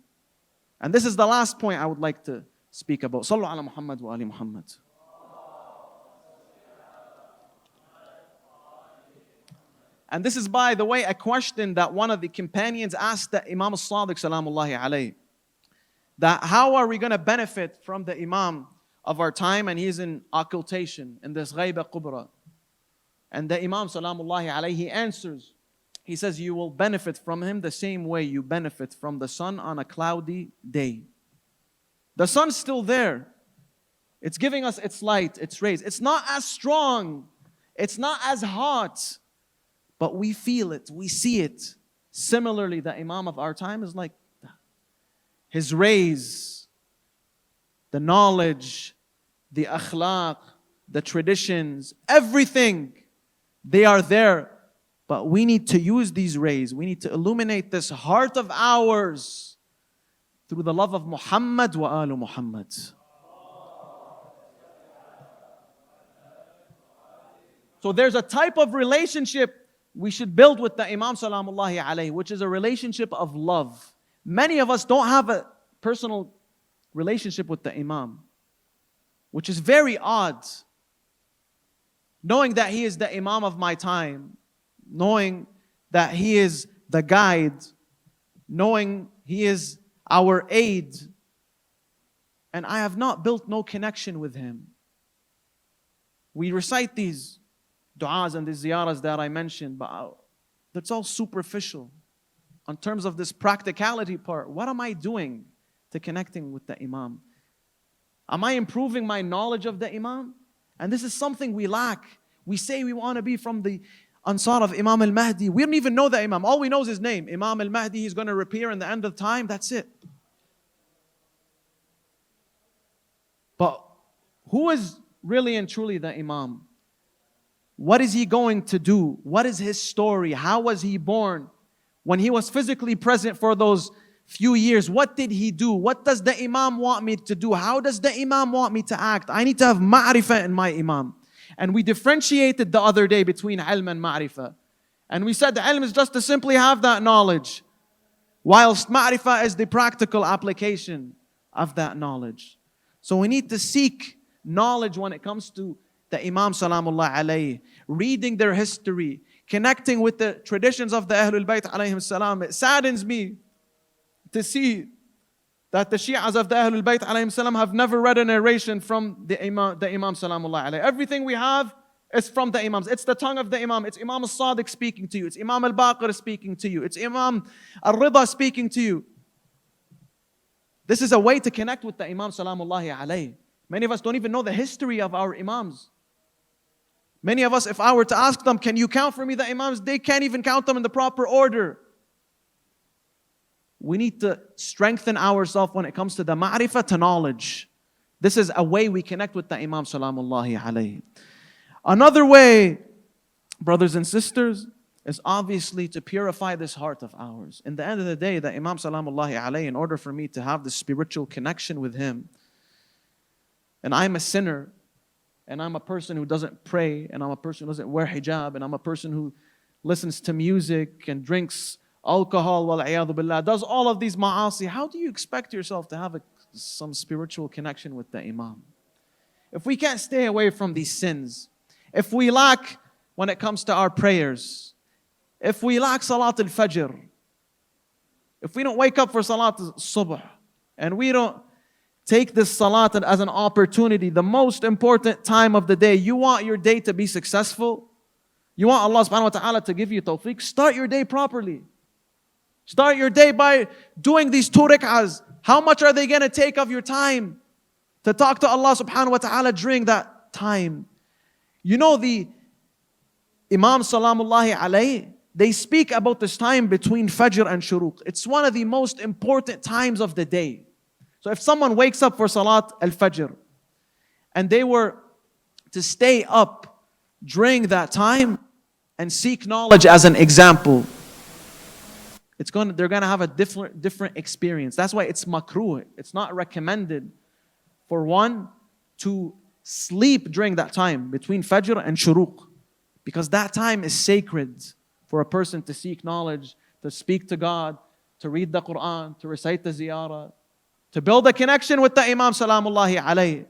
And this is the last point I would like to speak about. Sallu ala Muhammad wa ali Muhammad. And this is, by the way, a question that one of the companions asked the Imam al-Sadiq Salamullahi alayhi. That how are we going to benefit from the Imam of our time, and he's in occultation, in this ghaiba kubra. And the Imam Salamullahi alayhi, he answers. He says, you will benefit from him the same way you benefit from the sun on a cloudy day. The sun's still there. It's giving us its light, its rays. It's not as strong. It's not as hot. But we feel it. We see it. Similarly, the Imam of our time is like that. His rays, the knowledge, the akhlaq, the traditions, everything, they are there. But we need to use these rays. We need to illuminate this heart of ours through the love of Muhammad wa alu Muhammad. So there's a type of relationship we should build with the Imam Salamullahi alayhi, which is a relationship of love. Many of us don't have a personal relationship with the Imam, which is very odd. Knowing that he is the Imam of my time, knowing that he is the guide, knowing he is our aid, and I have not built no connection with him. We recite these du'as and these ziyaras that I mentioned, but that's all superficial. In terms of this practicality part, what am I doing to connecting with the Imam? Am I improving my knowledge of the Imam? And this is something we lack. We say we want to be from the Ansar of Imam Al-Mahdi. We don't even know the Imam. All we know is his name. Imam Al-Mahdi, he's going to appear in the end of time. That's it. But who is really and truly the Imam? What is he going to do? What is his story? How was he born? When he was physically present for those few years, what did he do? What does the Imam want me to do? How does the Imam want me to act? I need to have ma'rifah in my Imam. And we differentiated the other day between ilm and ma'rifah. And we said the ilm is just to simply have that knowledge, whilst ma'rifah is the practical application of that knowledge. So we need to seek knowledge when it comes to the Imam Salamullah alayhi, reading their history, connecting with the traditions of the Ahlul Bayt alayhim salam. It saddens me to see that the Shi'as of the Ahlul Bayt alayhim salam have never read a narration from the Imam Salamullah alayhi. Everything we have is from the Imams. It's the tongue of the Imam. It's Imam al-Sadiq speaking to you. It's Imam al-Baqir speaking to you. It's Imam al-Rida speaking to you. This is a way to connect with the Imam Salamullahi alayhi. Many of us don't even know the history of our Imams. Many of us, if I were to ask them, can you count for me the Imams? They can't even count them in the proper order. We need to strengthen ourselves when it comes to the ma'rifah, to knowledge. This is a way we connect with the Imam Salamullahi alayhi. Another way, brothers and sisters, is obviously to purify this heart of ours. In the end of the day, the Imam Salamullahi alayhi, in order for me to have this spiritual connection with him, and I'm a sinner, and I'm a person who doesn't pray, and I'm a person who doesn't wear hijab, and I'm a person who listens to music and drinks alcohol, wal-'iyadhu billah, does all of these ma'asi, how do you expect yourself to have some spiritual connection with the Imam? If we can't stay away from these sins, if we lack when it comes to our prayers, if we lack Salat al-Fajr, if we don't wake up for Salat al-Subh, and we don't take this Salat as an opportunity, the most important time of the day, you want your day to be successful, you want Allah subhanahu wa ta'ala to give you tawfiq, start your day properly. Start your day by doing these 2 rak'ahs. How much are they going to take of your time to talk to Allah subhanahu wa ta'ala during that time? You know, the Imam Salamullahi alayhi, they speak about this time between Fajr and Shuruq. It's one of the most important times of the day. So if someone wakes up for Salat al-Fajr, And they were to stay up during that time and seek knowledge as an example. They're gonna have a different experience. That's why it's makruh. It's not recommended for one to sleep during that time between Fajr and Shuruq, because that time is sacred for a person to seek knowledge, to speak to God, to read the Quran, to recite the ziyarah, to build a connection with the Imam Salamullahi alayhi.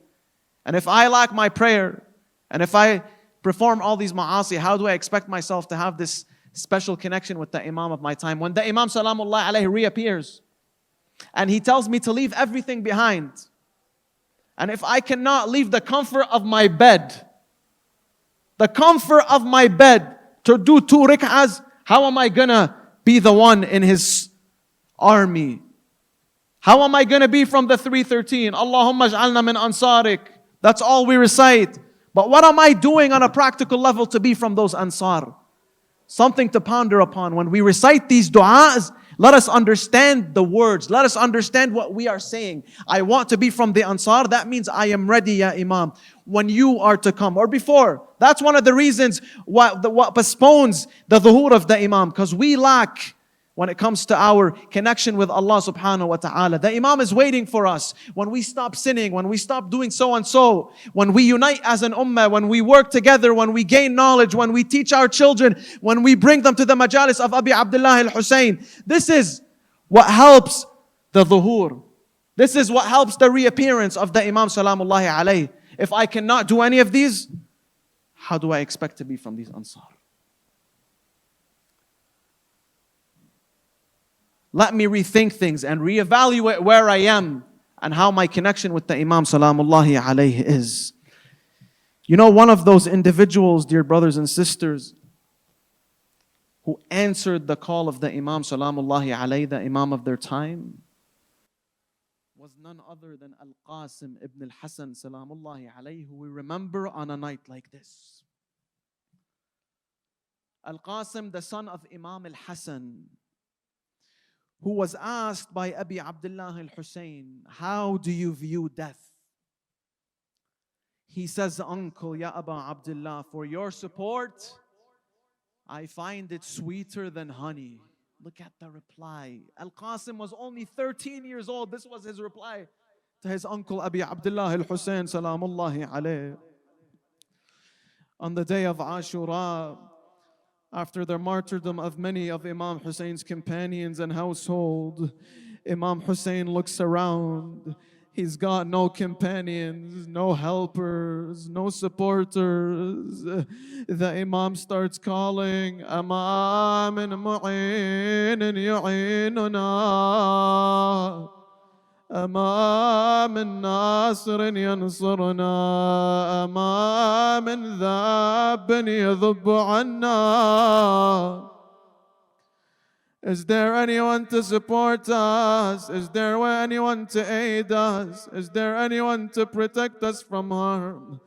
And if I lack my prayer, and if I perform all these ma'asi, how do I expect myself to have this special connection with the Imam of my time? When the Imam Salamullahi alayhi reappears, and he tells me to leave everything behind, and if I cannot leave the comfort of my bed, to do 2 rak'ahs, how am I gonna be the one in his army? How am I gonna be from the 313? Allahumma ij'alna min ansarik. That's all we recite. But what am I doing on a practical level to be from those ansar? Something to ponder upon. When we recite these du'as, let us understand the words. Let us understand what we are saying. I want to be from the ansar. That means I am ready, ya Imam, when you are to come. Or before. That's one of the reasons what postpones the dhuhur of the Imam. Because we lack when it comes to our connection with Allah subhanahu wa ta'ala. The Imam is waiting for us. When we stop sinning, when we stop doing so and so, when we unite as an ummah, when we work together, when we gain knowledge, when we teach our children, when we bring them to the majalis of Abi Abdullah al-Hussein. This is what helps the dhuhur. This is what helps the reappearance of the Imam salamullahi alayhi. If I cannot do any of these, how do I expect to be from these ansar? Let me rethink things and reevaluate where I am and how my connection with the Imam salamullahi alayhi is. You know, one of those individuals, dear brothers and sisters, who answered the call of the Imam salamullahi alayhi, the Imam of their time, was none other than Al-Qasim ibn al-Hasan salamullahi alayhi, who we remember on a night like this. Al-Qasim, the son of Imam al-Hasan, who was asked by Abi Abdullah al-Hussein, how do you view death? He says, uncle, Ya Aba Abdullah, for your support, I find it sweeter than honey. Look at the reply. Al-Qasim was only 13 years old. This was his reply to his uncle Abi Abdullah al-Hussein, salamullahi alayh. On the day of Ashura, after the martyrdom of many of Imam Hussein's companions and household, Imam Hussein looks around. He's got no companions, no helpers, no supporters. The Imam starts calling, Ama min mu'inin yu'inuna. أما من ناصر ينصرنا أما من ذاب يذب عنا. Is there anyone to support us? Is there anyone to aid us? Is there anyone to protect us from harm?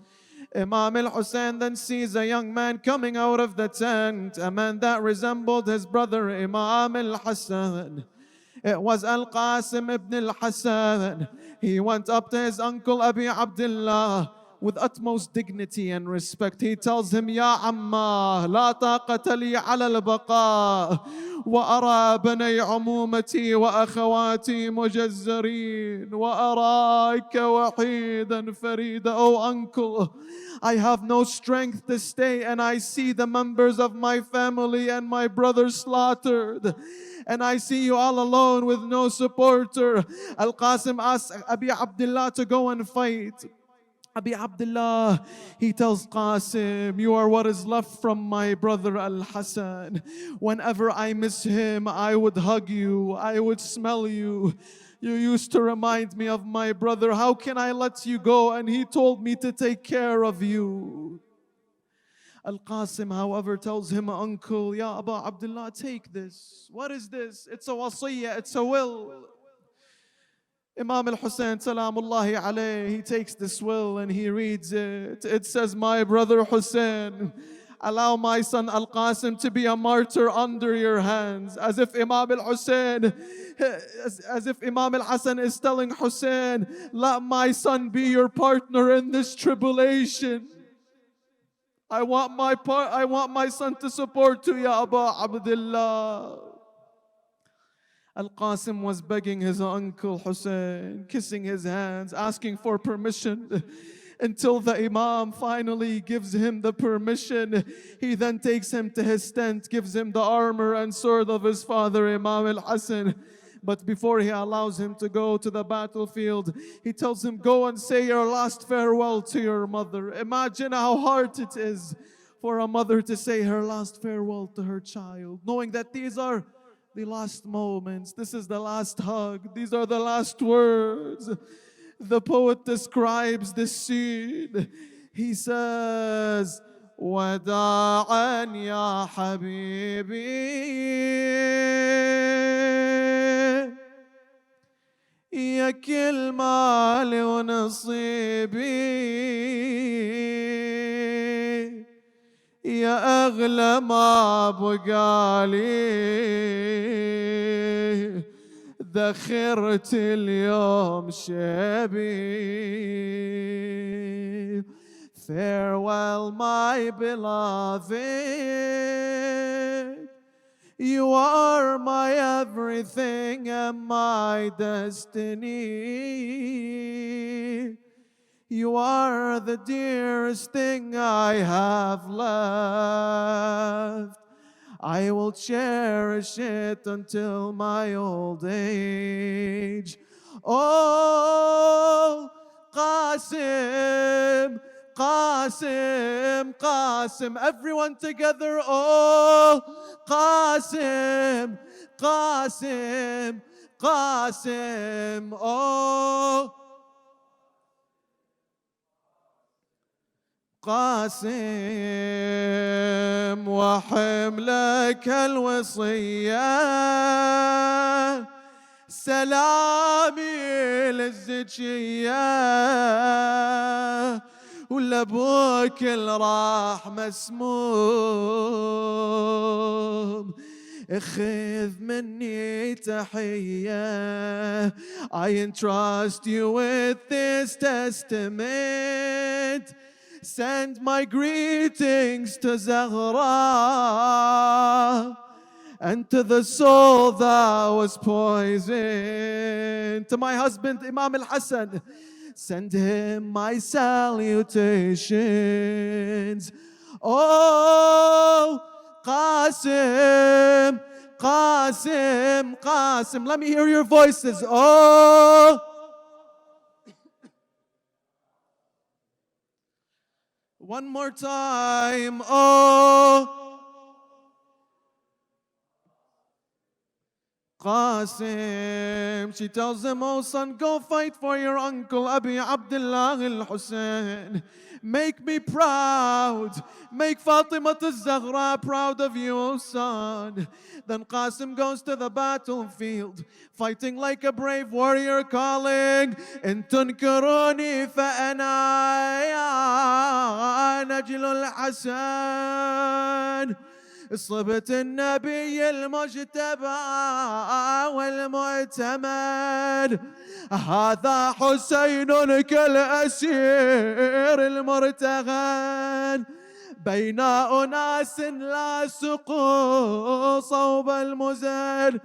Imam al-Hussein then sees a young man coming out of the tent, a man that resembled his brother Imam al-Hassan. It was Al-Qasim ibn al-Hasan. He went up to his uncle Abi Abdullah with utmost dignity and respect. He tells him, Ya Amma, la taqata li ala al-baqa, wa ara banay umumati wa akhawati mujazzarin, wa araika wahidan farida. Oh uncle, I have no strength to stay, and I see the members of my family and my brothers slaughtered. And I see you all alone with no supporter. Al-Qasim asks Abi Abdullah to go and fight. Abi Abdullah, he tells Qasim, you are what is left from my brother Al-Hasan. Whenever I miss him, I would hug you, I would smell you. You used to remind me of my brother. How can I let you go? And he told me to take care of you. Al-Qasim, however, tells him, uncle, Ya Aba Abdullah, take this. What is this? It's a wasiyah, it's a will. Imam al-Hussein, salamullahi alayhi, he takes this will and he reads it. It says, my brother Hussein, allow my son Al-Qasim to be a martyr under your hands. As if Imam al-Hussein, as if Imam al-Hassan is telling Hussein, let my son be your partner in this tribulation. I want my son to support you, Ya Aba Abdullah. Al-Qasim was begging his uncle Hussein, kissing his hands, asking for permission, until the Imam finally gives him the permission. He then takes him to his tent, gives him the armor and sword of his father, Imam al-Hassan. But before he allows him to go to the battlefield, he tells him, go and say your last farewell to your mother. Imagine how hard it is for a mother to say her last farewell to her child, knowing that these are the last moments. This is the last hug. These are the last words. The poet describes this scene. He says, وداعا يا حبيبي يا كل مالي ونصيبي يا أغلى ما بقالي ذخرت اليوم شبي. Farewell, my beloved. You are my everything and my destiny. You are the dearest thing I have left. I will cherish it until my old age. Oh, Qasim, Qasim, Qasim, everyone together. Oh, Qasim, Qasim, Qasim. Oh, قاسم وحملك الوصية سلامي للزكية ولأبوك اللي راح مسموم خذ مني تحية. I entrust you with this testament. Send my greetings to Zahra and to the soul that was poisoned. To my husband Imam al-Hassan, send him my salutations. Oh, Qasim, Qasim, Qasim, let me hear your voices. Oh, one more time. Oh, Qasim. She tells him, oh son, go fight for your uncle Abi Abdullah al-Hussein. Make me proud. Make Fatima al-Zahra proud of you, oh son. Then Qasim goes to the battlefield, fighting like a brave warrior, calling, إن تنكروني فأنا نجل الحسن. صبت النبي المجتبى والمؤتمن. هذا حسين كالأسير المرتغن بين أناس لا سقوا صوب المزن.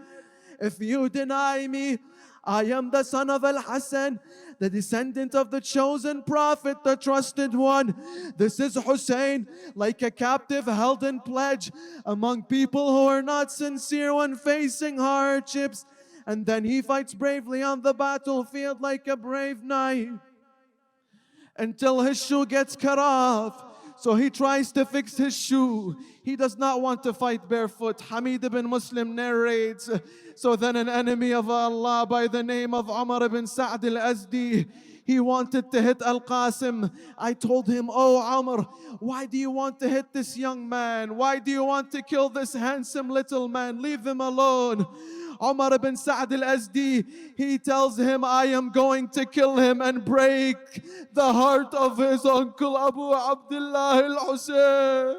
If you deny me, I am the son of Al-Hassan, the descendant of the chosen prophet, the trusted one. This is Hussein, like a captive held in pledge among people who are not sincere when facing hardships. And then he fights bravely on the battlefield like a brave knight until his shoe gets cut off. So he tries to fix his shoe. He does not want to fight barefoot. Hamid ibn Muslim narrates, so then an enemy of Allah by the name of Umar ibn Sa'd al-Azdi, he wanted to hit Al-Qasim. I told him, oh Umar, why do you want to hit this young man? Why do you want to kill this handsome little man? Leave him alone. Umar ibn Sa'd al-Azdi, he tells him, I am going to kill him and break the heart of his uncle Abu Abdullah al-Hussein.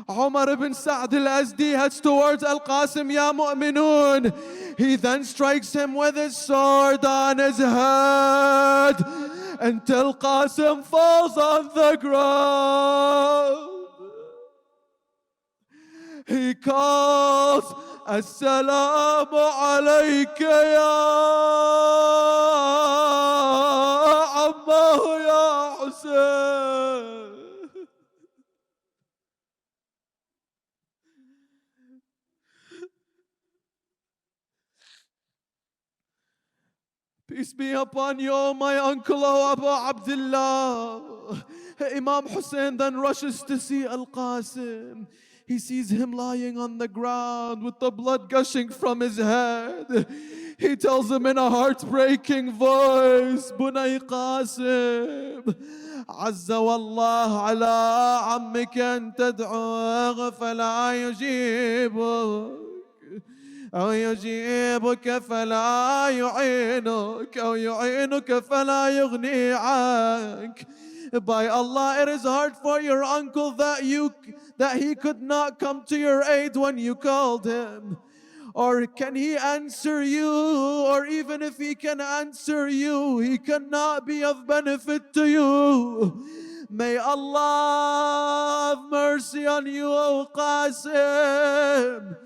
Umar ibn Sa'd al-Azdi heads towards Al-Qasim, Ya Mu'minun. He then strikes him with his sword on his head until Qasim falls on the ground. He calls, Assalamu alayka ya Ammahu ya Hussein. Peace be upon you, my uncle, O Abu Abdullah. Imam Hussein then rushes to see Al-Qasim. He sees him lying on the ground with the blood gushing from his head. He tells him in a heartbreaking voice, Bunay Qasim, Azza wallah ala ammika an tad'uhu fala yujibuk. أو يجيبك فلا يعينك أو يعينك فلا يغني عنك. By Allah, it is hard for your uncle that he could not come to your aid when you called him. Or can he answer you? Or even if he can answer you, he cannot be of benefit to you. May Allah have mercy on you, O Qasim.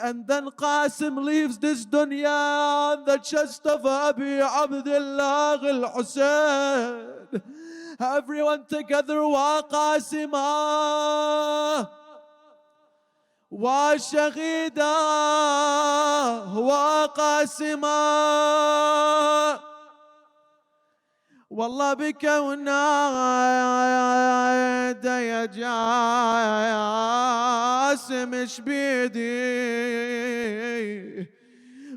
And then Qasim leaves this dunya on the chest of Abi Abdullah al-Hussein. Everyone together, wa Qasima, wa Shahida, wa Qasima. والله بكونا يا جاسم ايش بيدي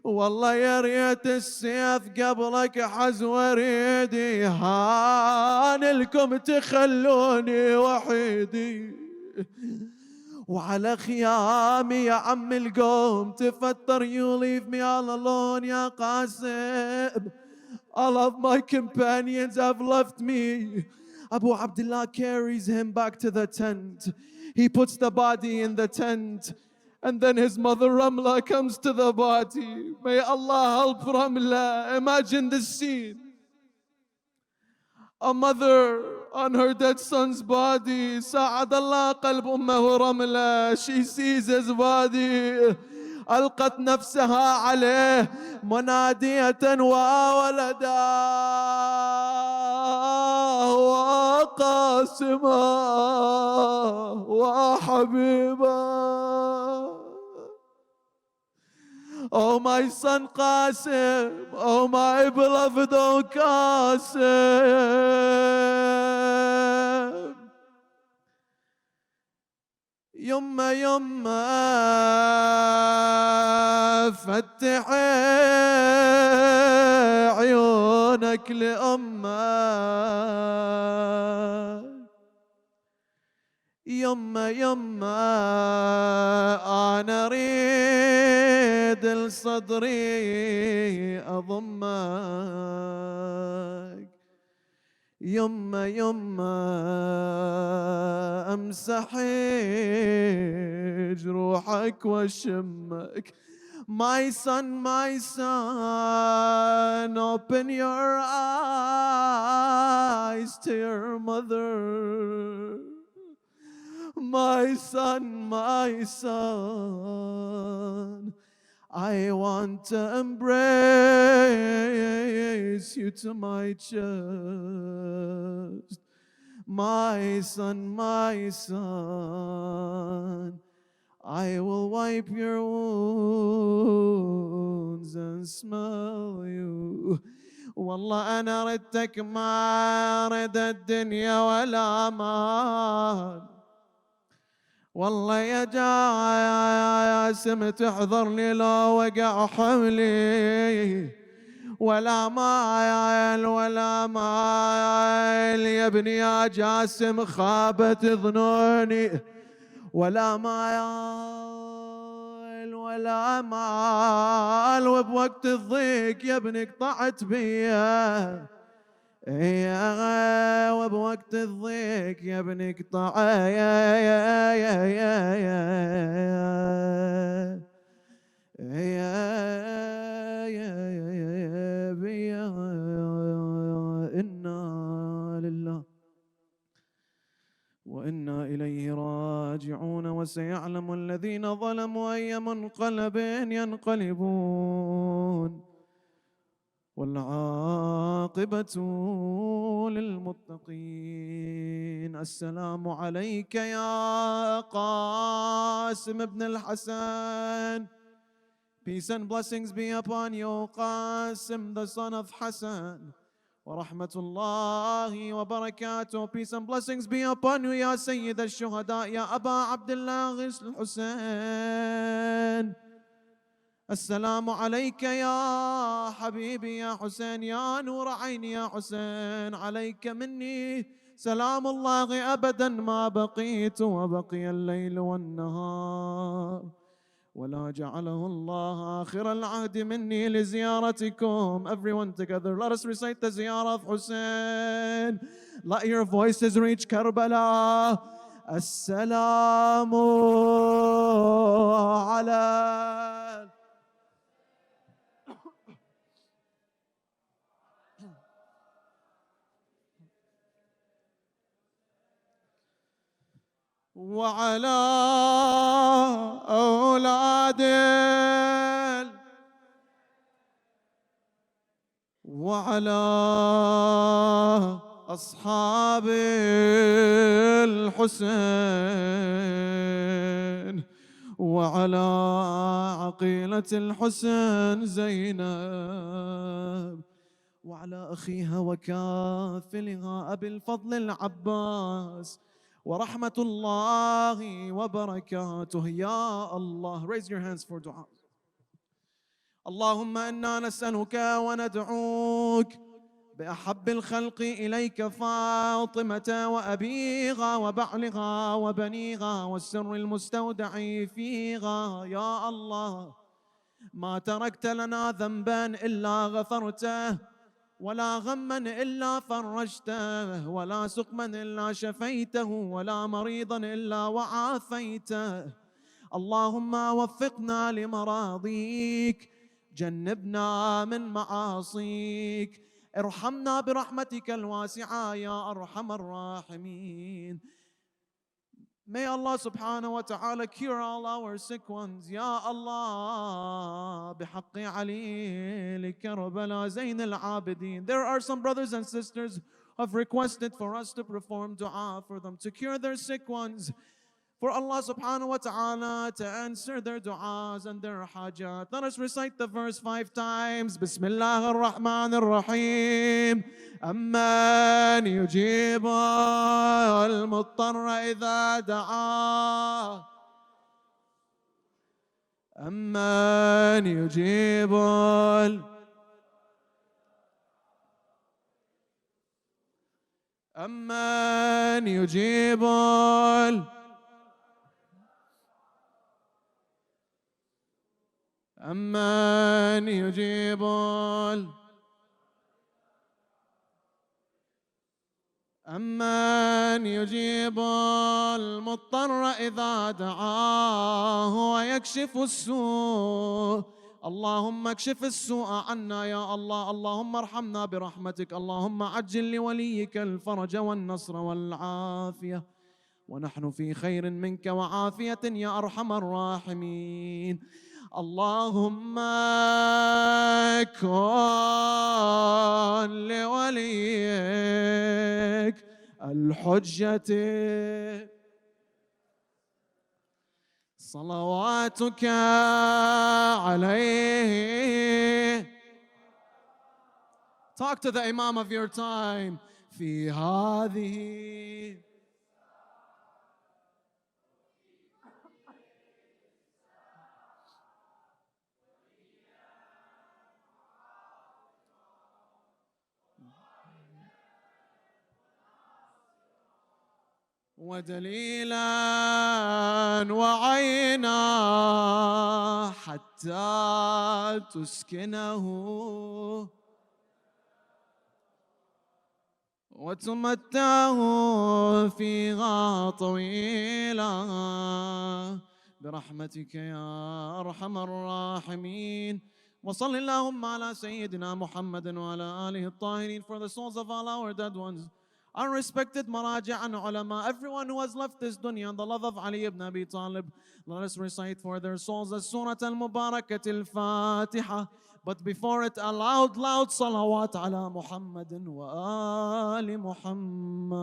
والله يا ريت السيف قبلك حز وريدي هان لكم تخلوني وحيدي وعلى خيامي يا عم القوم تفتر you leave me all alone يا قاسم. All of my companions have left me. Abu Abdullah carries him back to the tent. He puts the body in the tent. And then his mother Ramla comes to the body. May Allah help Ramla. Imagine this scene. A mother on her dead son's body. Sa'ad Allah qalb ummahu Ramla. She sees his body. ألقت نفسها عليه منادية وولدا وقاسما وحبيبا. Oh my son Qasim, oh my beloved oh Qasim. يما يما فتح عيونك لأمك. يما يما أنا أريد لصدري أضمك. يما يما امسح جروحك واشمك. My son, open your eyes to your mother. My son, I want to embrace you to my chest. My son, I will wipe your wounds and smell you. والله أنا ردتك ما رد الدنيا ولا مان. والله يا جاسم تحضرني لو وقع حملي. ولا مايل يا ابني يا جاسم خابت ظنوني. ولا مايل وبوقت الضيق يا ابني قطعت بيا. يا وبوقت الضيق يا ابن قطع يا إنا لله وإنا إليه راجعون وسيعلم الذين ظلموا أي منقلب ينقلبون والعاقبة للمتقين. السلام عليك يا قاسم بن الحسن. Peace and blessings be upon you, Qasim, the son of Hassan. ورحمة الله وبركاته. Peace and blessings be upon you, يا سيد الشهداء، يا أبا عبد الله الحسين. السلام عليك يا حبيبي يا حسين، يا نور عيني يا حسين. عليك مني سلام الله أبدا ما بقيت وبقي الليل والنهار، ولا جعله الله آخر العهد مني لزيارتكم. Everyone together, let us recite the ziyarah of Hussein. Let your voices reach Karbala. Assalamu ala وعلى أولاد وعلى أصحاب الحسين وعلى عقيلة الحسين زينب وعلى أخيها وكافلها أبي الفضل العباس ورحمة الله وبركاته. يا الله. Raise your hands for dua. اللهم إنا نسألك وندعوك بأحب الخلق إليك فاطمة وأبيها وبعلها وبنيها والسر المستودع فيها. يا الله، ما تركت لنا ذنبا إلا غفرته، ولا غما إلا فرجته، ولا سقما إلا شفيته، ولا مريضا إلا وعافيته. اللهم وفقنا لمراضيك، جنبنا من معاصيك، ارحمنا برحمتك الواسعة يا أرحم الراحمين. May Allah subhanahu wa ta'ala cure all our sick ones. Ya Allah, bihaqqi Ali Karbala Zain al-Abidin. There are some brothers and sisters who have requested for us to perform dua for them, to cure their sick ones, for Allah subhanahu wa ta'ala to answer their du'as and their hajat. Let us recite the verse 5 times. Bismillah ar-Rahman ar-Rahim. Amman yujibu al-muttarra idha da'a. Amman yujibu Amman yujibu أمن يجيب أمن يجيب المضطر إذا دعاه ويكشف السوء. اللهم اكشف السوء عنا يا الله. اللهم ارحمنا برحمتك. اللهم عجل لوليك الفرج والنصر والعافية، ونحن في خير منك وعافية يا أرحم الراحمين. اللهم كن لوليك الحجة صلواتك عليه. Talk to the Imam of your time. في هذه ودليلا وعينا حتى تسكنه وتمتعوا فيها طويلا برحمتك يا أرحم الراحمين. وصل اللهم على سيدنا محمد وعلى آله الطاهرين. For the souls of all our dead ones, our respected maraja and ulama, everyone who has left this dunya and the love of Ali ibn Abi Talib, let us recite for their souls the Surah Al-Mubarakat Al-Fatiha. But before it, a loud, loud salawat ala Muhammadin wa ali Muhammad.